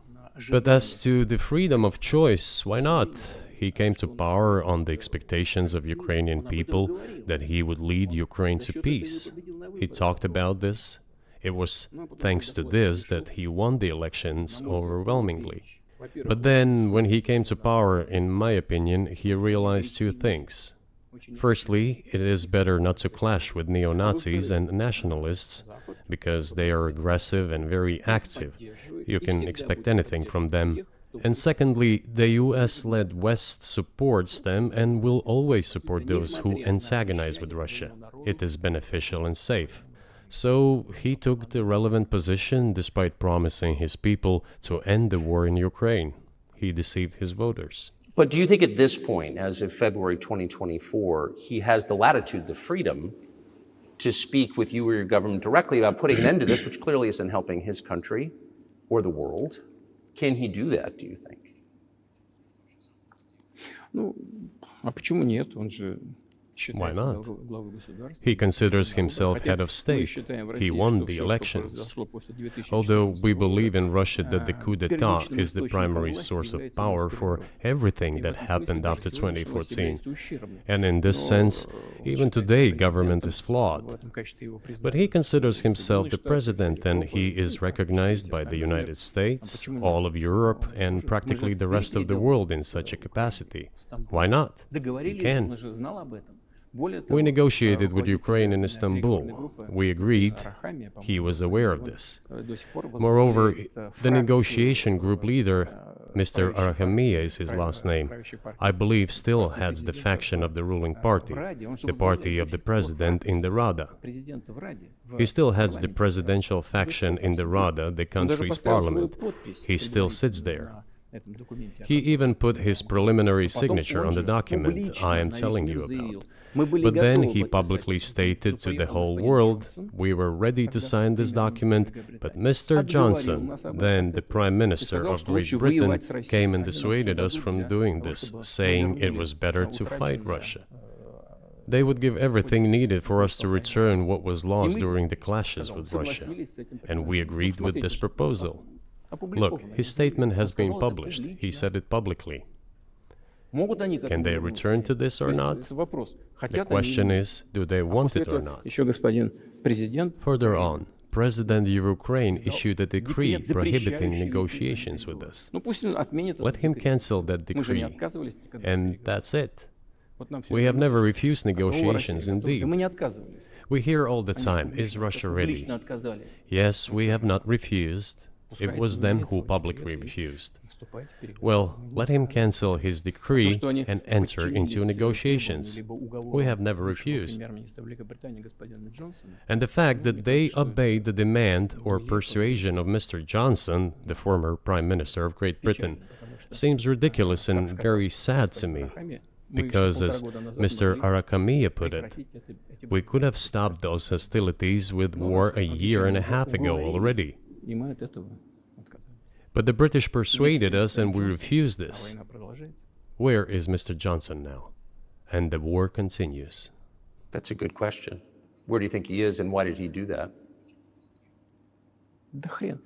But as to the freedom of choice, why not? He came to power on the expectations of Ukrainian people that he would lead Ukraine to peace. He talked about this. It was thanks to this that he won the elections overwhelmingly. But then, when he came to power, in my opinion, he realized two things. Firstly, it is better not to clash with neo-Nazis and nationalists, because they are aggressive and very active. You can expect anything from them. And secondly, the US-led West supports them and will always support those who antagonize with Russia. It is beneficial and safe. So he took the relevant position despite promising his people to end the war in Ukraine. He deceived his voters. But do you think at this point, as of February 2024, he has the latitude, the freedom to speak with you or your government directly about putting an end to this, which clearly isn't helping his country or the world? Can he do that, do you think? Ну, а почему нет? Он же Why считается not? главой государства. He considers himself head of Мы state. считаем в He России, won что the всё, что elections. произошло после 2014 Although we года, believe in Russia that the coup d'etat первичным is the источником primary власти source of является power for власть переворот. everything И в that этом смысле happened даже after сегодняшняя власть 2014. является ущербной. And in this Но sense, он even считает today, себя government президентом, is flawed. в этом качестве его But признали he considers himself Соединенные the Штаты, вся president, and Европа, he is recognized by the United States, all of Europe, and practically the rest of the world in such a capacity. Why not? He Договорились, can. он же знал об этом. Более We того, negotiated with руководитель Ukraine in переговорной Istanbul. группы We agreed. Арахамия, He по-моему, was aware of он, this. до сих пор Moreover, возглавляет, the фракцию, negotiation group leader, Mr. правящей Arahamia партии, is his last name, правящей партии. I believe still Партии heads the президента faction of the ruling в party, Раде. Он же the возглавляет party of до the сих пор president in the Rada. президента в Раде, в He still heads the парламенте. presidential faction in the Rada, the Он даже country's поставил свою parliament. подпись He still sits предварительно there. на этом документе. He even put his preliminary Потом signature он on the же document публично I am на telling весь you мир заявил, about. мы были But then готовы he подписать publicly это, stated но to the приехал whole господин world, Джонсон, we were ready to тогда sign this премьер-министр document, Великобритании, but Mr. отговорил Johnson, нас об then этом the Prime и Minister сказал, of что Great лучше Britain, воевать с Россией. came and Они нам dissuaded всё us дадут from для doing того, this, чтобы мы saying it вернули was better to fight утраченное, Russia. They would give everything needed for us to return what was lost during the clashes with Russia, согласились с этим and we предложением. agreed with this proposal. Look, Опубликовано. his statement has Он been сказал это published. He публично. said it publicly. Могут они к Can этому they вернуться? return to this or То есть not? это вопрос. The Хотят они или question нет. is, do they А want после it or этого not? еще господин президент Further on, President of Ukraine issued a decree декрет, prohibiting запрещающий negotiations вести with переговоры. us. Ну пусть он отменит Let этот him декрет. cancel that Мы же не decree, отказывались никогда. and that's it. Вот нам всё We это have нужно. never refused О, Россия negotiations, готова. Да мы indeed. не отказывались. We hear all the Они же time, is публично- Russia публично ready? отказали. Yes, we have not refused. It Пускай was отменяет them who свой publicly декрет и refused. вступайте в переговоры. Well, let him cancel his То, decree что они and enter подчинились into negotiations. либо уговорам We have never бывшего refused. премьер-министра Великобритании господина Джонсона, And the fact that they obeyed the demand or persuasion of Mr. Johnson, the former Prime Minister of Great Britain, потому что, seems ridiculous and very sad to господин me, Арахамия, мы еще because, полтора as года назад Mr. могли Arakamia put it, прекратить эти we could have stopped those hostilities with war a year and a half ago already. и мы от этого отказались. But the British persuaded us and we refused А this. война продолжается. Where is Mr. Johnson now? And the war continues. That's a good question. Where do you think he is, and why did he do that? Да хрен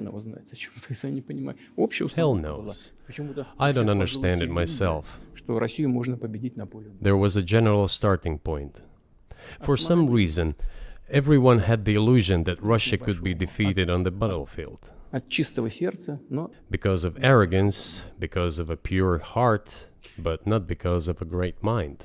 его знает, о чем я сам не понимаю. Общая Hell установка была. knows. Почему-то I всем don't сложилась understand it иллюзия, myself. что Россию можно победить на поле боя. There was a general starting point. For some reason, everyone had the illusion that Russia could be defeated on the battlefield. От чистого сердца, но Because of arrogance, because of a pure heart, but not because of a great mind.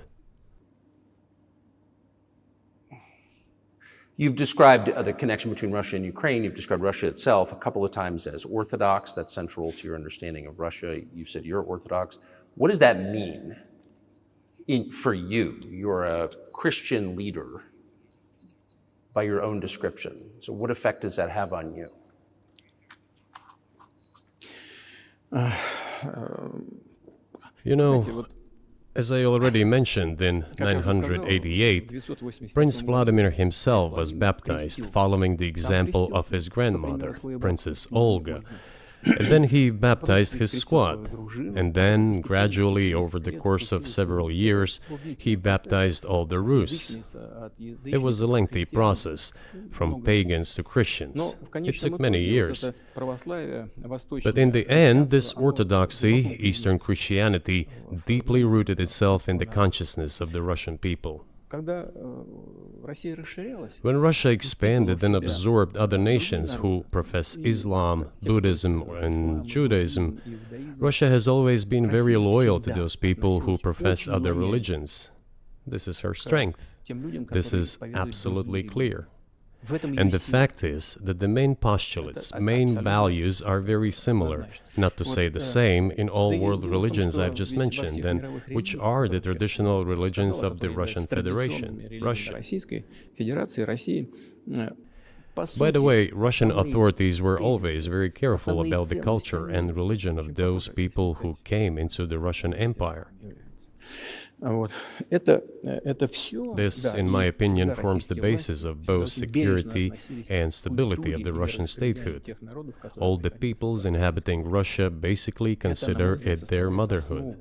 You've described the connection between Russia and Ukraine. You've described Russia itself a couple of times as Orthodox. That's central to your understanding of Russia. You've said you're Orthodox. What does that mean for you? You're a Christian leader by your own description. So what effect does that have on you? You know, знаете, вот as I already mentioned, in как я уже сказал, в 988, 988 Prince году Vladimir himself was baptized following the example of his grandmother, Princess Olga. And then he baptized his squad. And then, gradually, over the course of several years, he baptized all the Rus. It was a lengthy process, from pagans to Christians. It took many years. But in the end, this orthodoxy, Eastern Christianity, deeply rooted itself in the consciousness of the Russian people. Когда Россия расширялась, When Russia expanded and absorbed other nations who profess Islam, Buddhism, and Judaism, Russia has always been very loyal to those people who profess other religions. This is her strength. тем людям, This которые is исповедуют absolutely другие clear. В этом And ее the сила. fact is that the main postulates, main values are very similar, not to say the same, in all world religions I've just mentioned, and which are the traditional religions of the Russian Federation, Russia. Российской Федерации, России. По By the сути, way, Russian основные authorities were always тезисы, very careful основные about the ценности, culture они and religion of очень those похожи, people так who сказать, came into the Russian Empire. являются. Вот. Это все, This, in my opinion, forms the basis of both security and stability of the Russian statehood. All the peoples inhabiting Russia basically consider it their motherhood.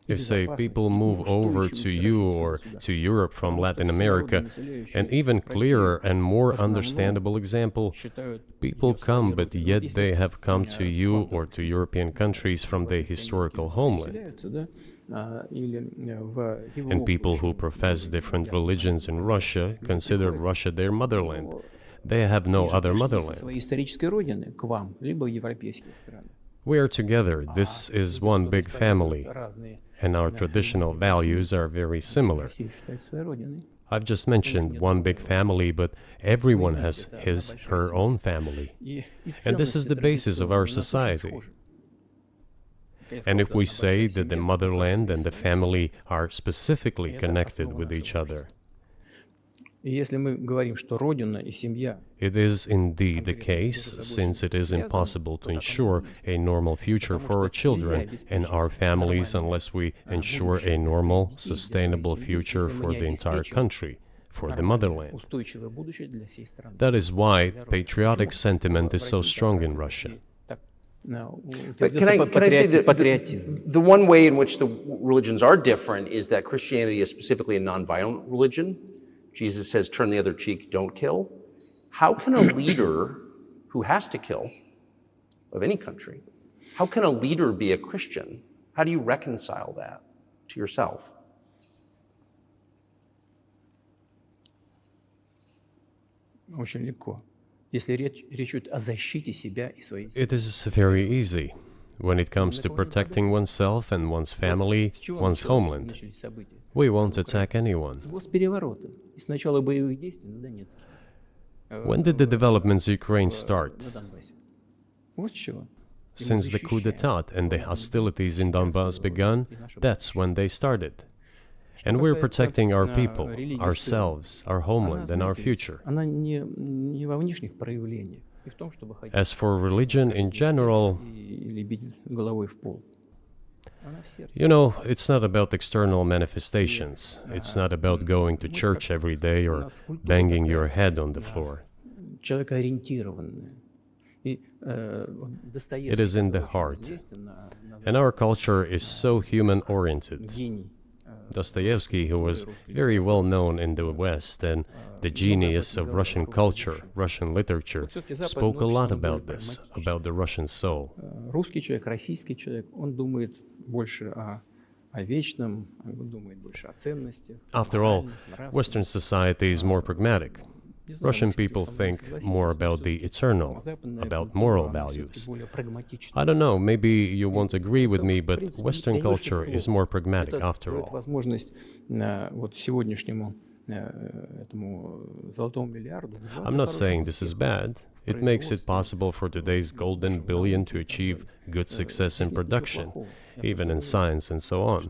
If, say, people move over to you or to Europe from Latin America, an even clearer and more understandable example, people come, but yet they have come to you or to European countries from their historical homeland. And people who profess different religions in Russia consider Russia their motherland. They have no other motherland. We are together. This is one big family, and our traditional values are very similar. I've just mentioned one big family, but everyone has his, her own family. And this is the basis of our society. And if we say that the motherland and the family are specifically connected with each other, it is indeed the case, since it is impossible to ensure a normal future for our children and our families unless we ensure a normal, sustainable future for the entire country, for the motherland. That is why patriotic sentiment is so strong in Russia. But can I say that the one way in which the religions are different is that Christianity is specifically a nonviolent religion. Jesus says, turn the other cheek, don't kill. How can a leader who has to kill, of any country, how can a leader be a Christian? How do you reconcile that to yourself? It is very easy when it comes to protecting oneself and one's family, one's homeland. We won't attack anyone. When did the developments in Ukraine start? Since the coup d'etat and the hostilities in Donbass began, that's when they started. And we're protecting our people, ourselves, our homeland, and our future. As for religion in general, you know, it's not about external manifestations. It's not about going to church every day or banging your head on the floor. It is in the heart. And our culture is so human-oriented. Dostoevsky, who was very well known in the West and the genius of Russian culture, Russian literature, spoke a lot about this, about the Russian soul. After all, Western society is more pragmatic. Russian people think more about the eternal, about moral values. I don't know, maybe you won't agree with me, but Western culture is more pragmatic after all. I'm not saying this is bad. It makes it possible for today's golden billion to achieve good success in production, even in science and so on.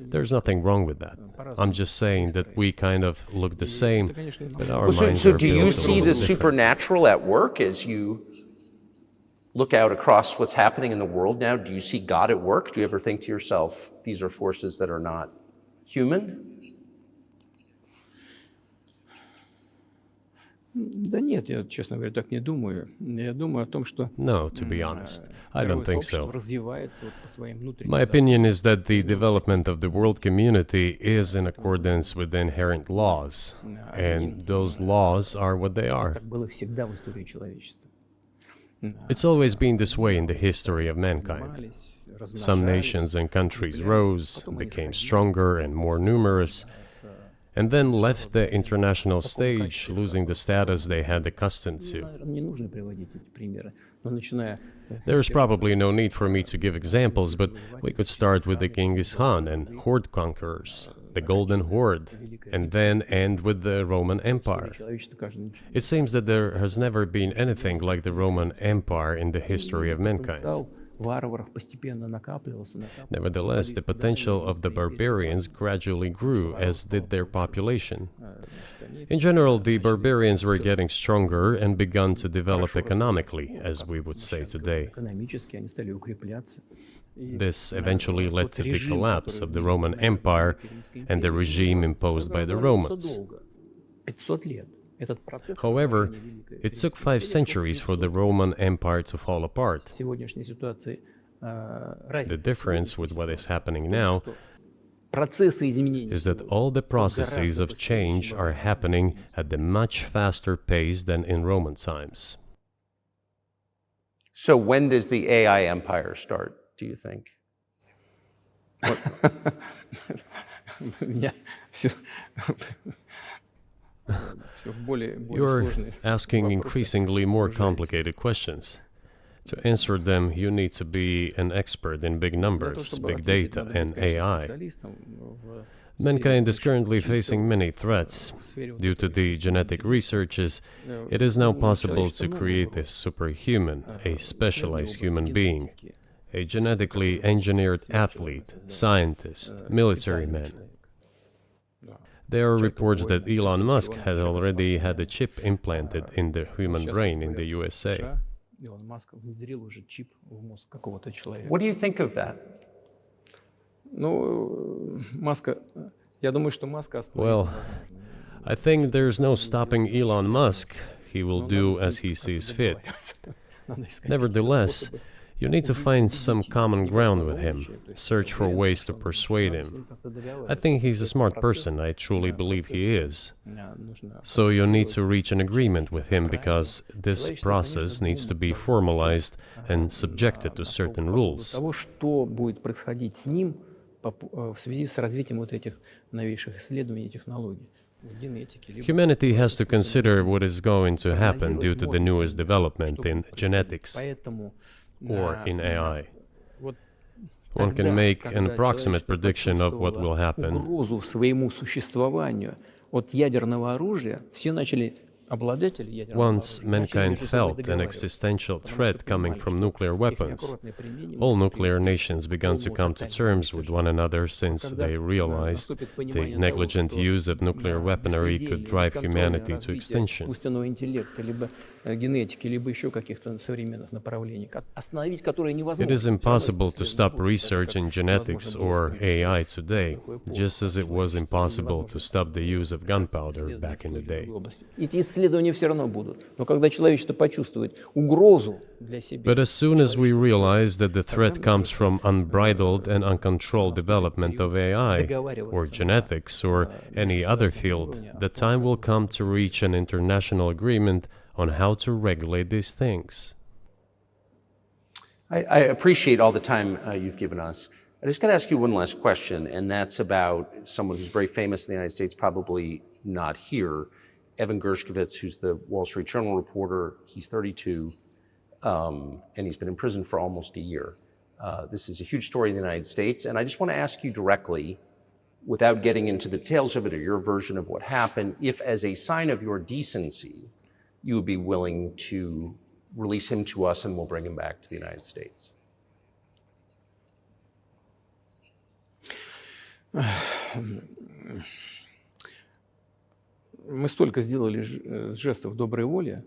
There's nothing wrong with that. I'm just saying that we kind of look the same, but our minds So are do you built a see little the different. supernatural at work as you look out across what's happening in the world now? Do you see God at work? Do you ever think to yourself, these are forces that are not human? No, to be honest, I don't think so. My opinion is that the development of the world community is in accordance with the inherent laws, and those laws are what they are. It's always been this way in the history of mankind. Some nations and countries rose, became stronger and more numerous, and then left the international stage, losing the status they had accustomed to. There is probably no need for me to give examples, but we could start with the Genghis Khan and horde conquerors, the Golden Horde, and then end with the Roman Empire. It seems that there has never been anything like the Roman Empire in the history of mankind. Nevertheless, the potential of the barbarians gradually grew, as did their population. In general, the barbarians were getting stronger and began to develop economically, as we would say today. This eventually led to the collapse of the Roman Empire and the regime imposed by the Romans. этот процесс However, разрушения Великой it took Римской 5 империи centuries for the Roman Empire to fall apart. в сегодняшней ситуации The разница в difference сегодняшней with what is ситуации happening в том, now что процессы изменений is that сегодня all the идут processes гораздо of быстрее, change чем are во времена happening Римской. at a much faster pace than in Roman times. So when does the AI empire start, do you think? У меня все в более You're сложные asking вопросы increasingly more погружаетесь. complicated questions. To answer them, you need to be an expert in big Для того, numbers, чтобы big ответить, data, надо быть, and конечно, AI. специалистом в Mankind is сфере currently чисел, facing many threats. в сфере вот Due to этого the искусственного genetic интеллекта. researches, it is now У possible человечества to много create a угроз. superhuman, a Исследования в specialized области human being, генетики, a genetically engineered athlete, scientist, military специальный man. человек. Да. There are Человек reports that воина, Elon человек Musk ученого, had человек already had спортсмена. a chip implanted in the human Сейчас brain in говорят, the в USA. США Илон Маск внедрил уже чип в мозг какого-то человека. What do you think of that? Ну, Маска, я думаю, что Маска остановить Well, невозможно. I think there's no stopping Elon Musk. He will Но do надо as с he ним как-то sees fit. договариваться. Надо искать какие-то Nevertheless, способы you need to find some common ground with him, то есть search for уверен, ways to что persuade надо с him. ним как-то I договариваться. think he's a Этот smart процесс, person, I truly да, believe he процесс, is. нужно So you need to формулировать reach an agreement with him правильно. because this Человечество, process конечно, needs to be думает formalized and на subjected to по certain поводу rules. того, что будет происходить с ним в связи с развитием вот этих новейших исследований и технологий в генетике. либо Humanity has to в искусственном consider what интеллекте. is going to happen due to the Прогнозировать newest можно, development что in будет происходить. genetics Поэтому or in AI. вот One тогда, can make an когда approximate человечество prediction of what will почувствовало happen. угрозу своему существованию от ядерного оружия, все начали обладатели ядерного Once оружия начали mankind между собой felt an договариваться, existential потому что threat coming понимали, from что nuclear их weapons, неаккуратное применение all может nuclear привести nations к began to полному come to тотальному terms with уничтожению. one another since Когда they realized наступит the понимание того, negligent что use of nuclear weaponry could беспредельное, drive бесконтрольное humanity to развитие extinction. искусственного интеллекта, либо генетики, либо еще каких-то современных направлений, остановить которые невозможно. It is Всё равно impossible to исследования stop будут, research даже in как genetics невозможно было or остановить AI всё today, в такую эпоху, just as it was человечество impossible to невозможно stop the use of gunpowder исследовать back in the в той или day. другой области. Эти исследования все равно будут. Но когда человечество почувствует угрозу для себя, But as soon as we человечество в целом, realize that the threat тогда мы comes from unbridled and uncontrolled development of AI, or genetics, or any other field, the time will come to reach an international agreement on how to regulate these things. I appreciate all the time you've given us. I just got to ask you one last question, and that's about someone who's very famous in the United States, probably not here, Evan Gershkovich, who's the Wall Street Journal reporter. He's 32, and he's been in prison for almost a year. This is a huge story in the United States, and I just want to ask you directly, without getting into the details of it or your version of what happened, if as a sign of your decency, you would be willing to release him to us and we'll bring him back to the United States. Мы столько сделали жестов доброй воли,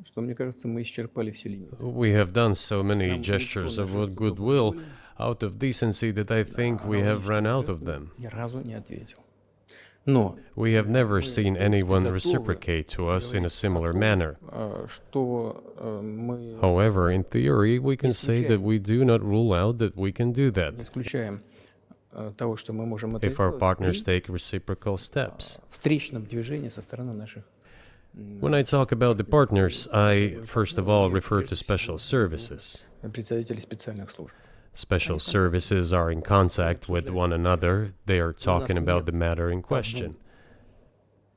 что, мне кажется, мы исчерпали все лимиты. We have done so many gestures of goodwill out of decency that I think we have run out of them. Ни разу не ответил. Но We have never seen anyone reciprocate to us in a similar manner. что мы However, in theory, we can say that we do not rule out that we can do не that исключаем того, что мы можем это if our сделать partners при take reciprocal steps. встречном движении со стороны наших When I talk about the partners, I first of all refer to special services. представителей специальных служб. Special services are in contact with one another. They are talking about the matter in question.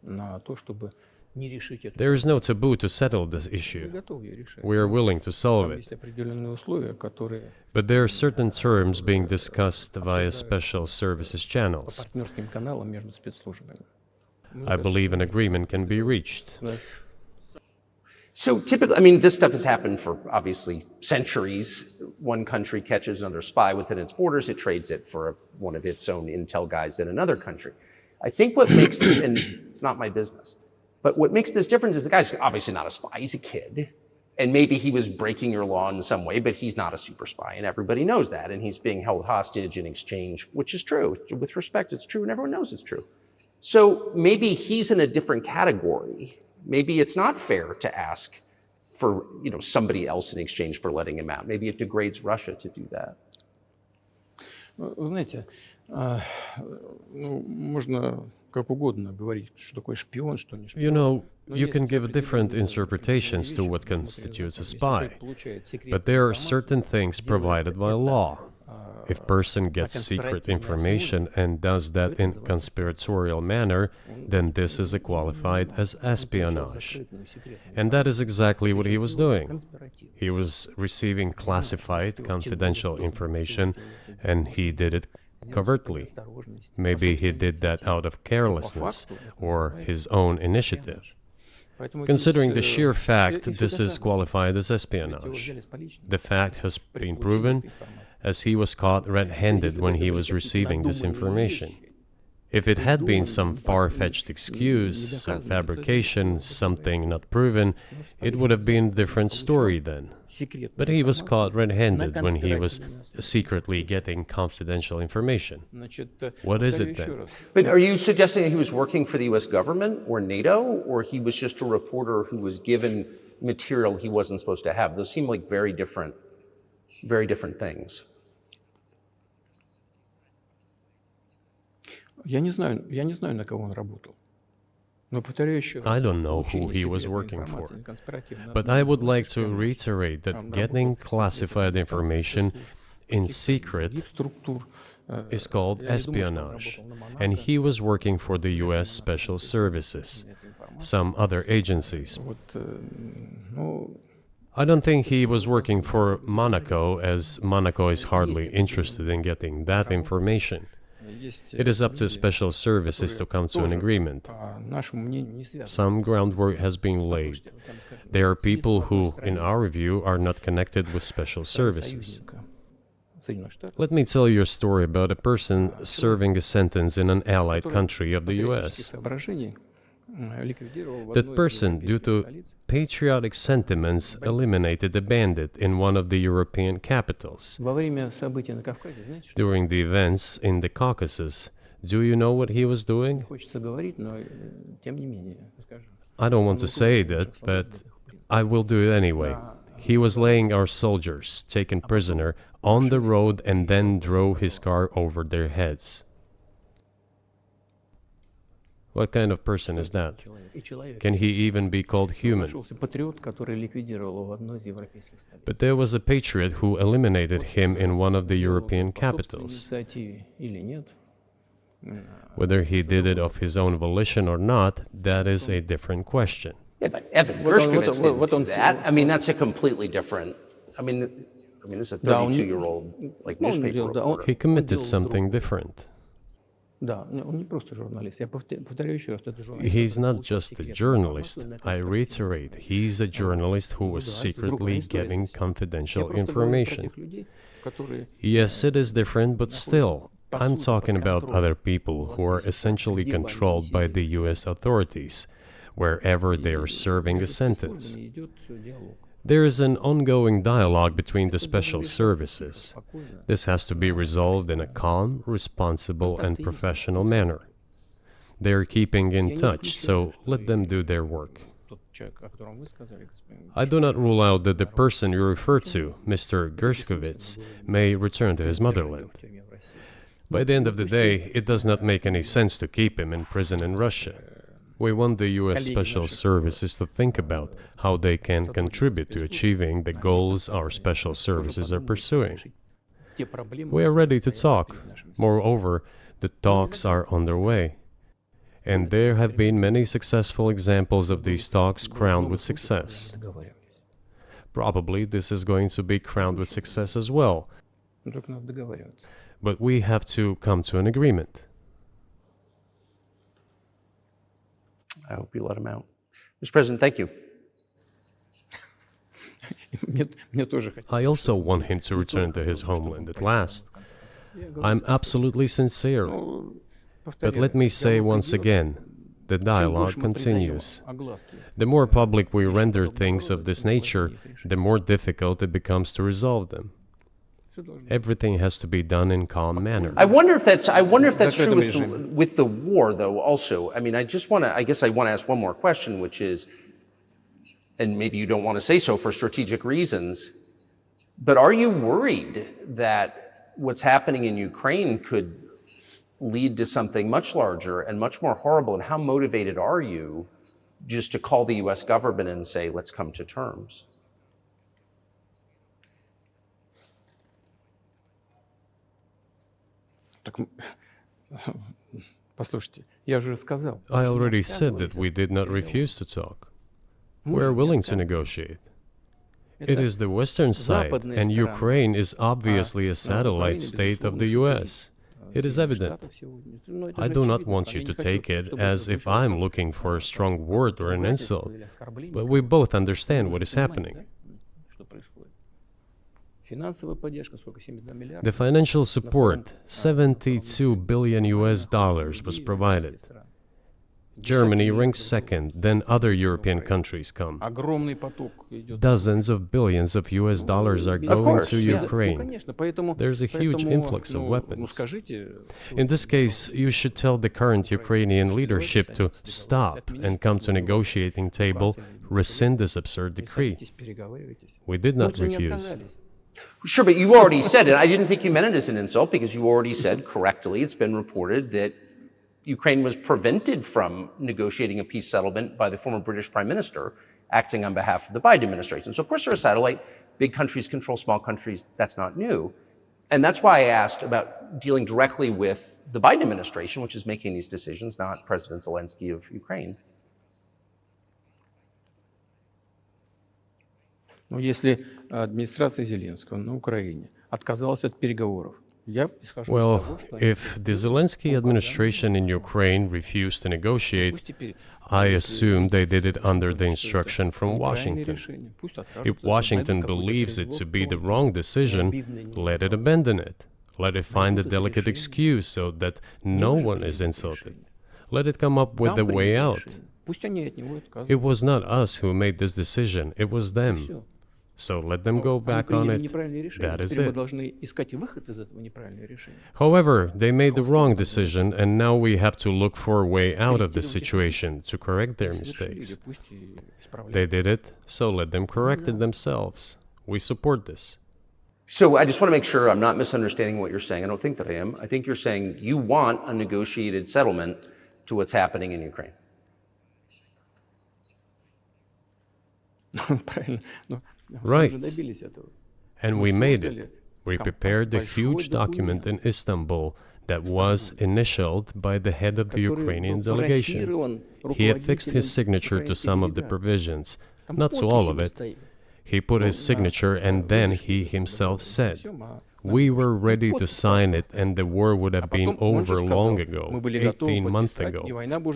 На то, чтобы не решить это. There is no taboo to settle this Мы issue. готовы ее решать. We are willing to solve Там it. есть определенные условия, которые But there are certain terms being discussed via special services по channels. партнерским каналам между спецслужбами. I believe an agreement can be reached. Да. So typically, I mean, this stuff has happened for obviously centuries. One country catches another spy within its borders, it trades it for one of its own intel guys in another country. I think what makes, and it's not my business, but what makes this different is the guy's obviously not a spy, he's a kid. And maybe he was breaking your law in some way, but he's not a super spy, and everybody knows that. And he's being held hostage in exchange, which is true. With respect, it's true, and everyone knows it's true. So maybe he's in a different category. maybe it's not fair to ask for somebody else in exchange for letting him out. Maybe it degrades Russia to do that. Вы знаете, можно как угодно говорить, что такое шпион, что не шпион. You know, you can give different interpretations to what constitutes a spy, but there are certain things provided by law. If person gets secret information and does that in conspiratorial manner, then this is qualified as espionage. And that is exactly what he was doing. He was receiving classified, confidential information, and he did it covertly. Maybe he did that out of carelessness or his own initiative. Considering the sheer fact, this is qualified as espionage. The fact has been proven, as he was caught red-handed when he was receiving this information. If it had been some far-fetched excuse, some fabrication, something not proven, it would have been a different story then. But he was caught red-handed when he was secretly getting confidential information. What is it then? But are you suggesting that he was working for the US government or NATO, or he was just a reporter who was given material he wasn't supposed to have? Those seem like very different things. Я не знаю, на кого он работал. Но повторяю еще. I don't know who he was working for, but I would like to reiterate that getting classified information in secret is called espionage, and he was working for the US Special Services, some other agencies. I don't think he was working for Monaco, as Monaco is hardly interested in getting that information. It is up to special services to come to an agreement. Some groundwork has been laid. There are people who, in our view, are not connected with special services. Let me tell you a story about a person serving a sentence in an allied country of the US. That person, due to patriotic sentiments, eliminated a bandit in one of the European capitals. During the events in the Caucasus, do you know what he was doing? I don't want to say that, but I will do it anyway. He was laying our soldiers, taken prisoner, on the road and then drove his car over their heads. What kind of person is that? Can he even be called human? But there was a patriot who eliminated him in one of the European capitals. Whether he did it of his own volition or not, that is a different question. Yeah, but Evan Gershkovich didn't do that. I mean, that's a completely different. I mean, this is a 32-year-old newspaper reporter. He committed something different. He's not just a journalist. I reiterate, he's a journalist who was secretly getting confidential information. Yes, it is different, but still, I'm talking about other people who are essentially controlled by the US authorities, wherever they are serving a sentence. There is an ongoing dialogue between the special services. This has to be resolved in a calm, responsible, and professional manner. They are keeping in touch, so let them do their work. I do not rule out that the person you refer to, Mr. Gershkovich, may return to his motherland. By the end of the day, it does not make any sense to keep him in prison in Russia. We want the US Special Services to think about how they can contribute to achieving the goals our special services are pursuing. We are ready to talk. Moreover, the talks are underway. And there have been many successful examples of these talks crowned with success. Probably this is going to be crowned with success as well. But we have to come to an agreement. I hope you let him out. Mr. President, thank you. I also want him to return to his homeland at last. I'm absolutely sincere. But let me say once again, the dialogue continues. The more public we render things of this nature, the more difficult it becomes to resolve them. все должно. Everything has to be done in calm manner. I wonder if that's true Закрытом режиме. with the war, though. Also, I mean, I guess I want to ask one more question, which is, and maybe you don't want to say so for strategic reasons, but are you worried that what's happening in Ukraine could lead to something much larger and much more horrible? And how motivated are you just to call the US government and say, let's come to terms? Так, послушайте, я же сказал. I already said that we did not refuse to talk. We're willing to negotiate. It is the Western side, and Ukraine is obviously a satellite state of the US. It is evident. I do not want you to take it as if I'm looking for a strong word or an insult, but we both understand what is happening. The financial support, 72 billion US dollars, was provided. Germany ranks second, then other European countries come. Dozens of billions of US dollars are going to Ukraine. There's a huge influx of weapons. In this case, you should tell the current Ukrainian leadership to stop and come to negotiating table, rescind this absurd decree. We did not refuse. Sure, but you already said it. I didn't think you meant it as an insult because you already said correctly, it's been reported that Ukraine was prevented from negotiating a peace settlement by the former British Prime Minister acting on behalf of the Biden administration. So of course they're a satellite. Big countries control small countries. That's not new. And that's why I asked about dealing directly with the Biden administration, which is making these decisions, not President Zelensky of Ukraine. Но если администрация Зеленского на Украине отказалась от переговоров, well, if the Zelensky administration in Ukraine refused to negotiate, I assume they did it under the instruction from Washington. If Washington believes it to be the wrong decision, let it abandon it. Let it find a delicate excuse so that no one is insulted. Let it come up with a way out. It was not us who made this decision, it was them. So let them go back on it. That is it. However, they made the wrong decision, and now we have to look for a way out of the situation to correct their mistakes. They did it, so let them correct it themselves. We support this. So I just want to make sure I'm not misunderstanding what you're saying. I don't think that I am. I think you're saying you want a negotiated settlement to what's happening in Ukraine. Right. And we made it. We prepared a huge document in Istanbul that was initialed by the head of the Ukrainian delegation. He affixed his signature to some of the provisions, not to all of it. He put his signature and then he himself said, we were ready to sign it and the war would have been over long ago, 18 months ago.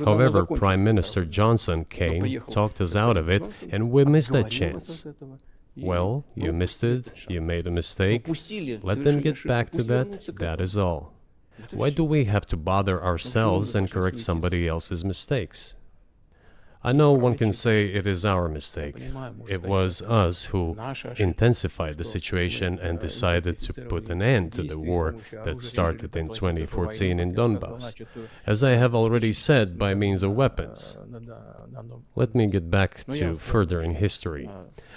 However, Prime Minister Johnson came, talked us out of it, and we missed that chance. Well, you missed it, you made a mistake, let them get back to that, that is all. Why do we have to bother ourselves and correct somebody else's mistakes? I know one can say it is our mistake. It was us who intensified the situation and decided to put an end to the war that started in 2014 in Donbass, as I have already said, by means of weapons. Let me get back to further in history.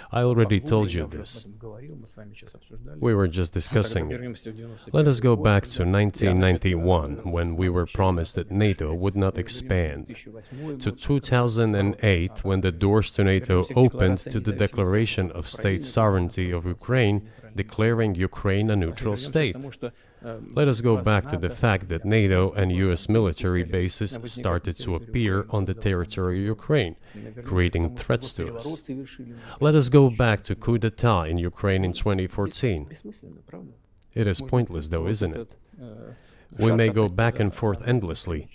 I already told you this. We were just discussing it. Let us go back to 1991, when we were promised that NATO would not expand, to 2008, when the doors to NATO opened to the declaration of state sovereignty of Ukraine, declaring Ukraine a neutral state. Let us go back to the fact that NATO and US military bases started to appear on the territory of Ukraine, creating threats to us. Let us go back to coup d'etat in Ukraine in 2014. It is pointless though, isn't it? We may go back and forth endlessly,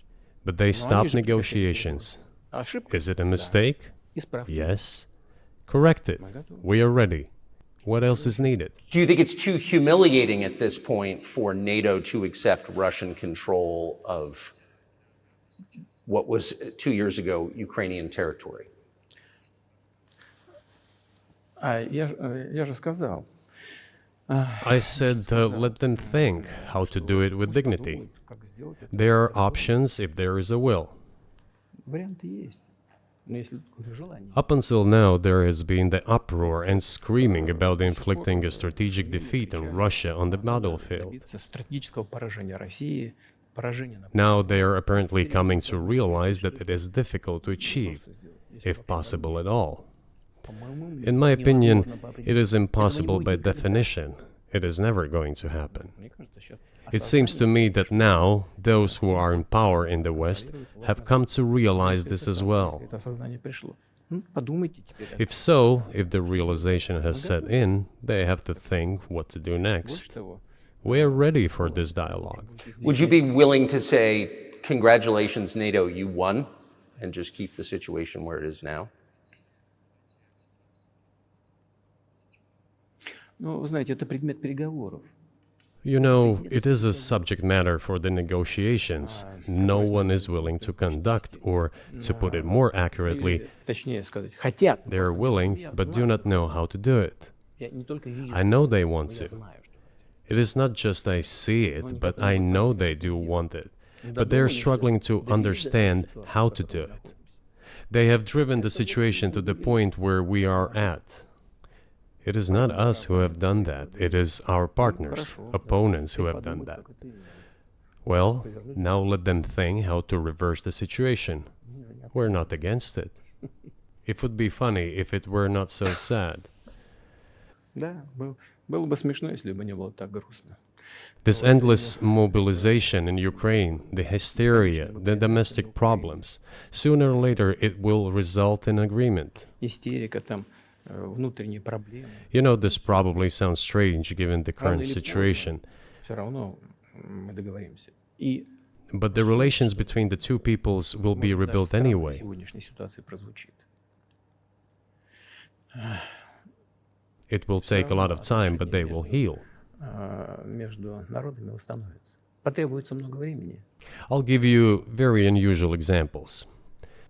but they stopped negotiations. Is it a mistake? Yes. Correct it. We are ready. What else is needed? Do you think it's too humiliating at this point for NATO to accept Russian control of what was 2 years ago Ukrainian territory? Я же сказал, I said, let them think how to do it with dignity. There are options if there is a will. Варианты есть. Но если такое желание. Up until now, there has been the uproar and screaming about inflicting a strategic defeat on Russia on the battlefield. Добиться стратегического поражения России, поражения на Now they are apparently coming to realize that it is difficult to achieve, if possible at all. по-моему, In my opinion, невозможно по it is impossible by определению. definition. It is never going to happen. Мне кажется, сейчас It seems to me that now those who are in power in the West have come to realize this as well. это осознание пришло. Подумайте теперь. If so, if the realization has set in, they have to think what to do Больше next. того, We are ready for this dialogue. Would you be willing to say, congratulations, NATO, you won, and just keep the situation where it is now? ну, вы знаете, это предмет переговоров. You know, it is a subject matter for the negotiations. No one is willing to conduct, or, to put it more accurately, Точнее сказать, хотят. they are willing but do not know how to do it. Я не только вижу, I know they want я to. знаю, что It is not just I see it, but I know they do want it. But they are struggling to understand how to do it. They have driven the situation to the point where we are at. It is not us who have done that. It is our partners, opponents who have done that. Well, now let them think how to reverse the situation. We're not against it. It would be funny if it were not so sad. Да, было бы смешно, если бы не было так грустно. This endless mobilization in Ukraine, the hysteria, the domestic problems, sooner or later it will result in agreement. Истерика, там, внутренние проблемы. You know, this probably sounds strange given the current situation, Все равно мы договоримся. И but the relations between the two peoples will be может, даже rebuilt странно в anyway. сегодняшней ситуации прозвучит. It will take a lot of time, but they will heal. Между народами восстановится. Потребуется много времени. I'll give you very unusual examples.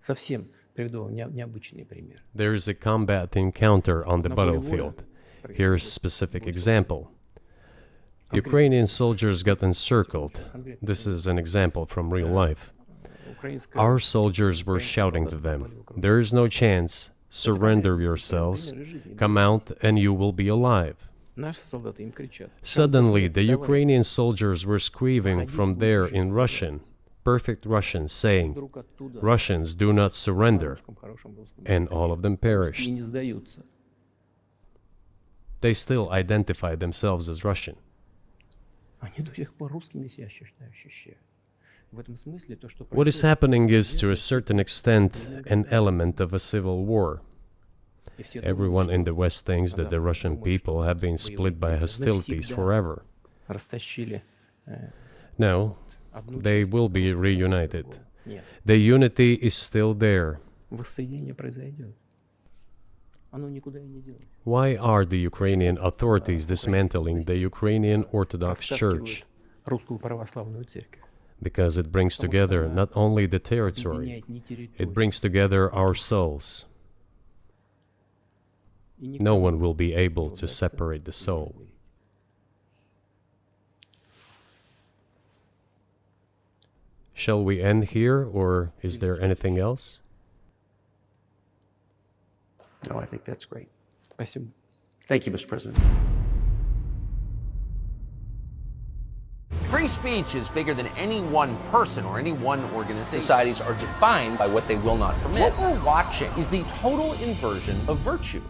Совсем приведу вам необычный пример. There is a combat encounter on the На поле боя battlefield. Here's a specific example. Ukrainian soldiers got encircled. This is an example from real life. Украинская Our soldiers were shouting to them, "There is no chance. Surrender yourselves. Come out and you will be alive." Наши солдаты им кричат. Suddenly, the Ukrainian soldiers were screaming from there in Russian, perfect Russian, saying, Вдруг оттуда "Russians, do not surrender." на хорошем русском And all of them и perished. не сдаются. They still identify themselves as Russian. Они до сих пор русскими себя ощущают. В этом смысле то, что What is happening is, to a certain extent, an element of a civil war. и все Everyone думают, in the West thinks that the Russian people have been split by hostilities forever. что растащили No, одну they часть will be другого. reunited. Нет, The unity is still there. воссоединение произойдет. Оно никуда и не делось. Why are the Ukrainian authorities dismantling the Ukrainian Orthodox Church? Растаскивают русскую православную церковь. Because it brings together not only the territory, Объединяет не территорию. it brings together our souls. И No никому one will be не able to удастся separate the их soul. разделить. Shall we end here, or is there anything else? No, I think that's great. Спасибо. Thank you, Mr. President. Free speech is bigger than any one person or any one organization. Societies are defined by what they will not permit. What we're watching is the total inversion of virtue.